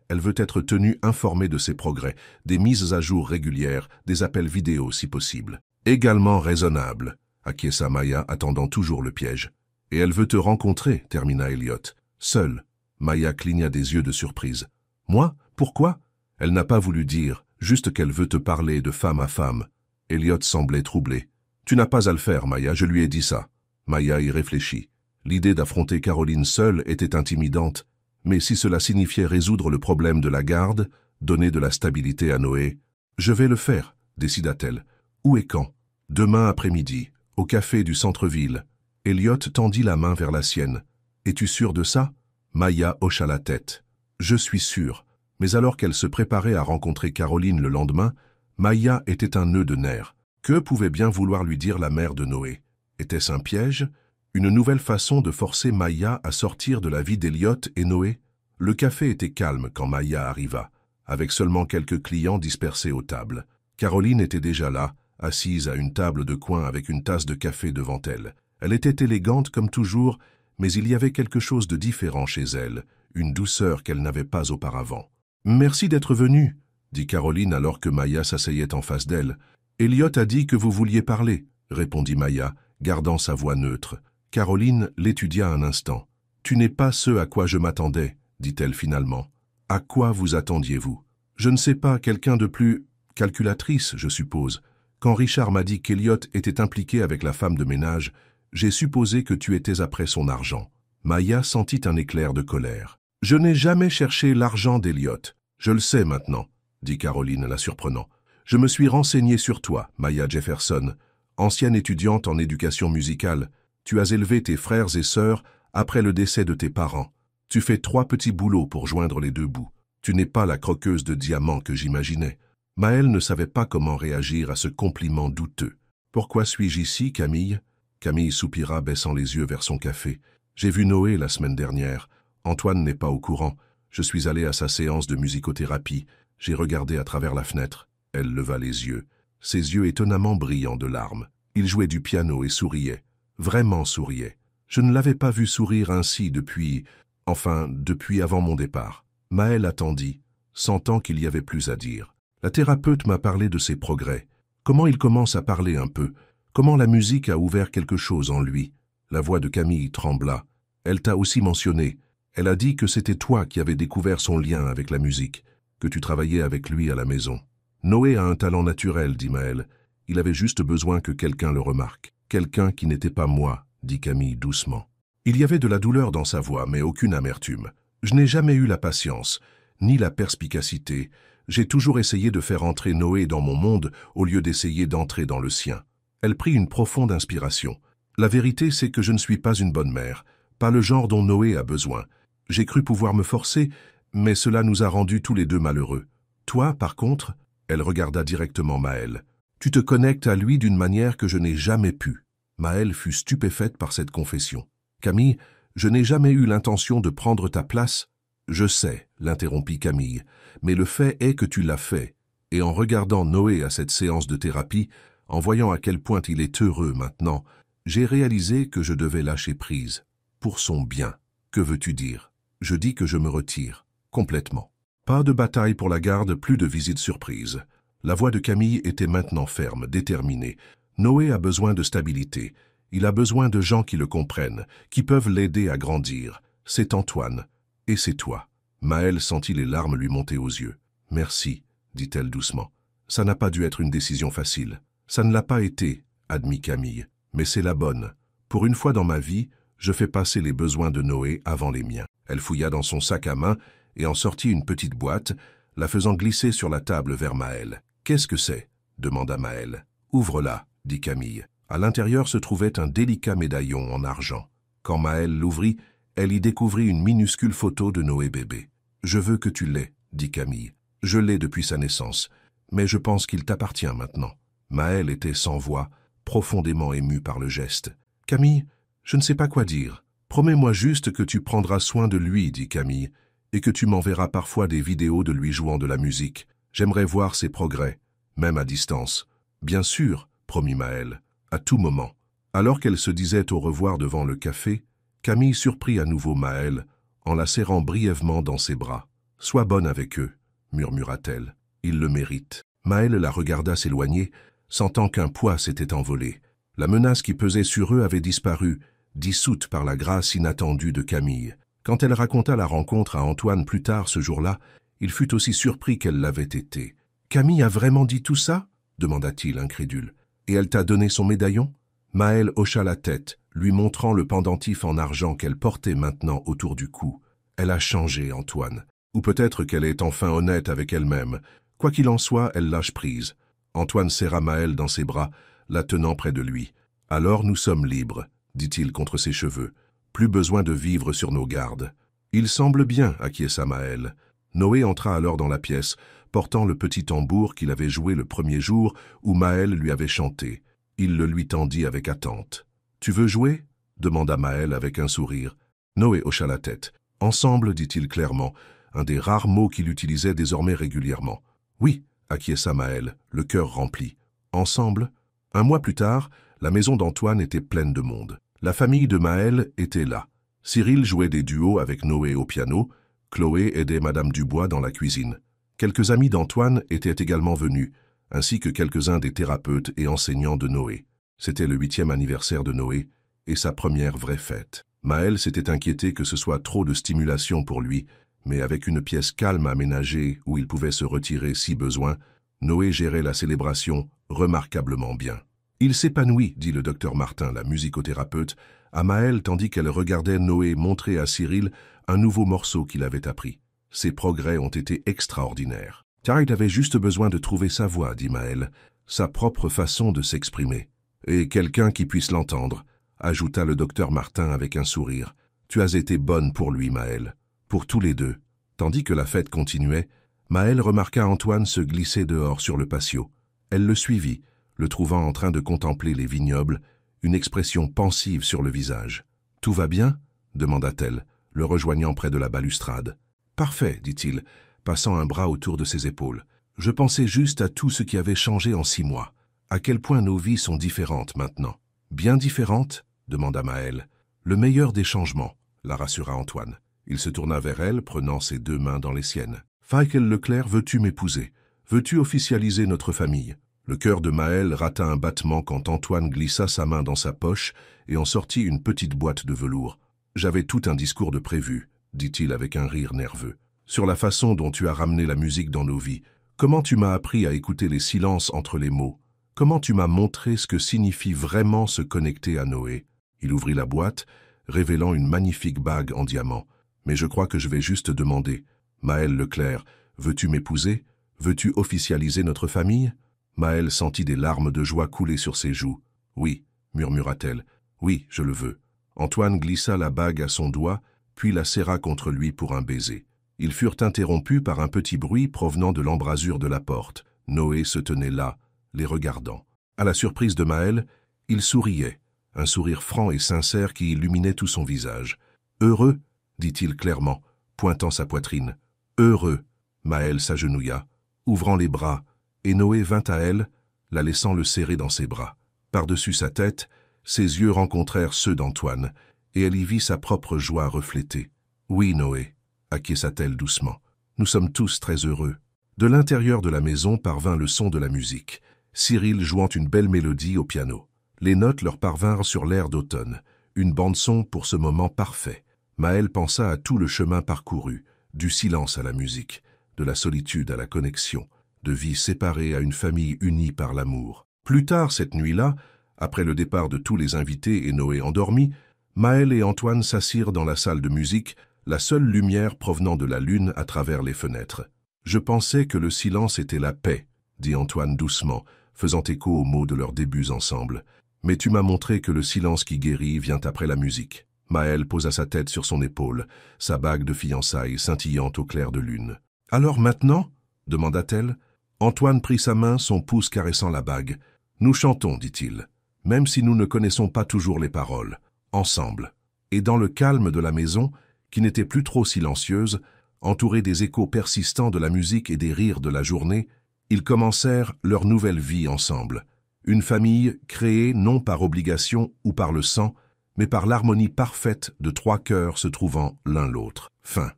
Elle veut être tenue informée de ses progrès, des mises à jour régulières, des appels vidéo si possible. Également raisonnable, acquiesça Maya, attendant toujours le piège. Et elle veut te rencontrer, termina Elliot. Seule. Maya cligna des yeux de surprise. Moi? Pourquoi? Elle n'a pas voulu dire, juste qu'elle veut te parler de femme à femme. Elliot semblait troublé. Tu n'as pas à le faire, Maya, je lui ai dit ça. Maya y réfléchit. L'idée d'affronter Caroline seule était intimidante, mais si cela signifiait résoudre le problème de la garde, donner de la stabilité à Noé, je vais le faire, décida-t-elle. Où et quand? Demain après-midi, au café du centre-ville. Elliot tendit la main vers la sienne. Es-tu sûr de ça? Maya hocha la tête. Je suis sûr. Mais alors qu'elle se préparait à rencontrer Caroline le lendemain, Maya était un nœud de nerfs. Que pouvait bien vouloir lui dire la mère de Noé? Était-ce un piège? Une nouvelle façon de forcer Maya à sortir de la vie d'Elliot et Noé? Le café était calme quand Maya arriva, avec seulement quelques clients dispersés aux tables. Caroline était déjà là, assise à une table de coin avec une tasse de café devant elle. Elle était élégante comme toujours, mais il y avait quelque chose de différent chez elle, une douceur qu'elle n'avait pas auparavant. « Merci d'être venue, » dit Caroline alors que Maya s'asseyait en face d'elle. « Elliot a dit que vous vouliez parler, » répondit Maya, gardant sa voix neutre. Caroline l'étudia un instant. « Tu n'es pas ce à quoi je m'attendais, » dit-elle finalement. « À quoi vous attendiez-vous? Je ne sais pas, quelqu'un de plus calculatrice, je suppose. Quand Richard m'a dit qu'Elliot était impliqué avec la femme de ménage, j'ai supposé que tu étais après son argent. » Maya sentit un éclair de colère. « Je n'ai jamais cherché l'argent d'Elliot. Je le sais maintenant, » dit Caroline, la surprenant. « Je me suis renseignée sur toi, Maya Jefferson, ancienne étudiante en éducation musicale. Tu as élevé tes frères et sœurs après le décès de tes parents. Tu fais 3 petits boulots pour joindre les 2 bouts. Tu n'es pas la croqueuse de diamants que j'imaginais. » Maëlle ne savait pas comment réagir à ce compliment douteux. « Pourquoi suis-je ici, Camille ?» Camille soupira, baissant les yeux vers son café. « J'ai vu Noé la semaine dernière. Antoine n'est pas au courant. Je suis allé à sa séance de musicothérapie. J'ai regardé à travers la fenêtre. » Elle leva les yeux. Ses yeux étonnamment brillants de larmes. Il jouait du piano et souriait. Vraiment souriait. Je ne l'avais pas vu sourire ainsi depuis avant mon départ. Maëlle attendit, sentant qu'il y avait plus à dire. La thérapeute m'a parlé de ses progrès. Comment il commence à parler un peu. Comment la musique a ouvert quelque chose en lui. La voix de Camille trembla. Elle t'a aussi mentionné. Elle a dit que c'était toi qui avais découvert son lien avec la musique, que tu travaillais avec lui à la maison. Noé a un talent naturel, dit Maëlle. Il avait juste besoin que quelqu'un le remarque. Quelqu'un qui n'était pas moi, dit Camille doucement. Il y avait de la douleur dans sa voix, mais aucune amertume. Je n'ai jamais eu la patience, ni la perspicacité. J'ai toujours essayé de faire entrer Noé dans mon monde au lieu d'essayer d'entrer dans le sien. Elle prit une profonde inspiration. La vérité, c'est que je ne suis pas une bonne mère, pas le genre dont Noé a besoin. J'ai cru pouvoir me forcer, mais cela nous a rendus tous les 2 malheureux. Toi, par contre, elle regarda directement Maëlle. Tu te connectes à lui d'une manière que je n'ai jamais pu. Maëlle fut stupéfaite par cette confession. Camille, je n'ai jamais eu l'intention de prendre ta place. Je sais, l'interrompit Camille, mais le fait est que tu l'as fait. Et en regardant Noé à cette séance de thérapie, en voyant à quel point il est heureux maintenant, j'ai réalisé que je devais lâcher prise. Pour son bien. Que veux-tu dire? Je dis que je me retire. Complètement. Pas de bataille pour la garde, plus de visite surprise. La voix de Camille était maintenant ferme, déterminée. Noé a besoin de stabilité. Il a besoin de gens qui le comprennent, qui peuvent l'aider à grandir. C'est Antoine. Et c'est toi. Maëlle sentit les larmes lui monter aux yeux. « Merci, » dit-elle doucement. « Ça n'a pas dû être une décision facile. »« Ça ne l'a pas été, » admit Camille. « Mais c'est la bonne. Pour une fois dans ma vie, je fais passer les besoins de Noé avant les miens. » Elle fouilla dans son sac à main et en sortit une petite boîte, la faisant glisser sur la table vers Maëlle. « Qu'est-ce que c'est » demanda Maëlle. « Ouvre-la, » dit Camille. À l'intérieur se trouvait un délicat médaillon en argent. Quand Maëlle l'ouvrit, elle y découvrit une minuscule photo de Noé bébé. « Je veux que tu l'aies, » dit Camille. « Je l'ai depuis sa naissance, mais je pense qu'il t'appartient maintenant. » Maëlle était sans voix, profondément émue par le geste. « Camille, je ne sais pas quoi dire. Promets-moi juste que tu prendras soin de lui, » dit Camille, « et que tu m'enverras parfois des vidéos de lui jouant de la musique. J'aimerais voir ses progrès, même à distance. »« Bien sûr, » promit Maëlle, « à tout moment. » Alors qu'elle se disait au revoir devant le café, Camille surprit à nouveau Maëlle en la serrant brièvement dans ses bras. « Sois bonne avec eux, » murmura-t-elle. « Ils le méritent. » Maëlle la regarda s'éloigner, sentant qu'un poids s'était envolé. La menace qui pesait sur eux avait disparu, dissoute par la grâce inattendue de Camille. Quand elle raconta la rencontre à Antoine plus tard ce jour-là, il fut aussi surpris qu'elle l'avait été. « Camille a vraiment dit tout ça ?» demanda-t-il incrédule. « Et elle t'a donné son médaillon ?» Maëlle hocha la tête, lui montrant le pendentif en argent qu'elle portait maintenant autour du cou. Elle a changé, Antoine. Ou peut-être qu'elle est enfin honnête avec elle-même. Quoi qu'il en soit, elle lâche prise. Antoine serra Maëlle dans ses bras, la tenant près de lui. « Alors nous sommes libres, dit-il contre ses cheveux. Plus besoin de vivre sur nos gardes. »« Il semble bien, acquiesça Maël. » Noé entra alors dans la pièce, portant le petit tambour qu'il avait joué le premier jour où Maël lui avait chanté. Il le lui tendit avec attente. « Tu veux jouer ?» demanda Maël avec un sourire. Noé hocha la tête. « Ensemble, dit-il clairement, un des rares mots qu'il utilisait désormais régulièrement. « Oui, acquiesça Maël, le cœur rempli. Ensemble ?» Un mois plus tard, la maison d'Antoine était pleine de monde. La famille de Maël était là. Cyril jouait des duos avec Noé au piano, Chloé aidait Madame Dubois dans la cuisine. Quelques amis d'Antoine étaient également venus, ainsi que quelques-uns des thérapeutes et enseignants de Noé. C'était le 8e anniversaire de Noé et sa première vraie fête. Maël s'était inquiété que ce soit trop de stimulation pour lui, mais avec une pièce calme aménagée où il pouvait se retirer si besoin, Noé gérait la célébration remarquablement bien. Il s'épanouit, dit le docteur Martin, la musicothérapeute, à Maël tandis qu'elle regardait Noé montrer à Cyril un nouveau morceau qu'il avait appris. Ses progrès ont été extraordinaires. « Tide avait juste besoin de trouver sa voix, dit Maël, sa propre façon de s'exprimer. Et quelqu'un qui puisse l'entendre, ajouta le docteur Martin avec un sourire. Tu as été bonne pour lui, Maël, pour tous les deux. Tandis que la fête continuait, Maël remarqua Antoine se glisser dehors sur le patio. Elle le suivit, le trouvant en train de contempler les vignobles, une expression pensive sur le visage. « Tout va bien ?» demanda-t-elle, le rejoignant près de la balustrade. « Parfait, dit-il, passant un bras autour de ses épaules. Je pensais juste à tout ce qui avait changé en 6 mois. À quel point nos vies sont différentes maintenant. »« Bien différentes ?» demanda Maël. « Le meilleur des changements, » la rassura Antoine. Il se tourna vers elle, prenant ses 2 mains dans les siennes. « Faïkel Leclerc, veux-tu m'épouser? Veux-tu officialiser notre famille ?» Le cœur de Maël rata un battement quand Antoine glissa sa main dans sa poche et en sortit une petite boîte de velours. « J'avais tout un discours de prévu, » dit-il avec un rire nerveux. « Sur la façon dont tu as ramené la musique dans nos vies. Comment tu m'as appris à écouter les silences entre les mots. Comment tu m'as montré ce que signifie vraiment se connecter à Noé. » Il ouvrit la boîte, révélant une magnifique bague en diamant. « Mais je crois que je vais juste demander. Maël Leclerc, veux-tu m'épouser? Veux-tu officialiser notre famille ?» Maël sentit des larmes de joie couler sur ses joues. « Oui, » murmura-t-elle. « Oui, je le veux. » Antoine glissa la bague à son doigt, puis la serra contre lui pour un baiser. Ils furent interrompus par un petit bruit provenant de l'embrasure de la porte. Noé se tenait là, les regardant. À la surprise de Maël, il souriait, un sourire franc et sincère qui illuminait tout son visage. « Heureux ?» dit-il clairement, pointant sa poitrine. « Heureux !» Maël s'agenouilla, ouvrant les bras, et Noé vint à elle, la laissant le serrer dans ses bras. Par-dessus sa tête, ses yeux rencontrèrent ceux d'Antoine, et elle y vit sa propre joie reflétée. « Oui, Noé, » acquiesça-t-elle doucement. « Nous sommes tous très heureux. » De l'intérieur de la maison parvint le son de la musique, Cyril jouant une belle mélodie au piano. Les notes leur parvinrent sur l'air d'automne, une bande-son pour ce moment parfait. Maël pensa à tout le chemin parcouru, du silence à la musique, de la solitude à la connexion, de vie séparée à une famille unie par l'amour. Plus tard cette nuit-là, après le départ de tous les invités et Noé endormi, Maël et Antoine s'assirent dans la salle de musique, la seule lumière provenant de la lune à travers les fenêtres. « Je pensais que le silence était la paix, » dit Antoine doucement, faisant écho aux mots de leurs débuts ensemble. « Mais tu m'as montré que le silence qui guérit vient après la musique. » Maël posa sa tête sur son épaule, sa bague de fiançailles scintillant au clair de lune. « Alors maintenant ?» demanda-t-elle. Antoine prit sa main, son pouce caressant la bague. « Nous chantons, dit-il, même si nous ne connaissons pas toujours les paroles, ensemble. » Et dans le calme de la maison, qui n'était plus trop silencieuse, entourée des échos persistants de la musique et des rires de la journée, ils commencèrent leur nouvelle vie ensemble. Une famille créée non par obligation ou par le sang, mais par l'harmonie parfaite de 3 cœurs se trouvant l'un l'autre. Fin.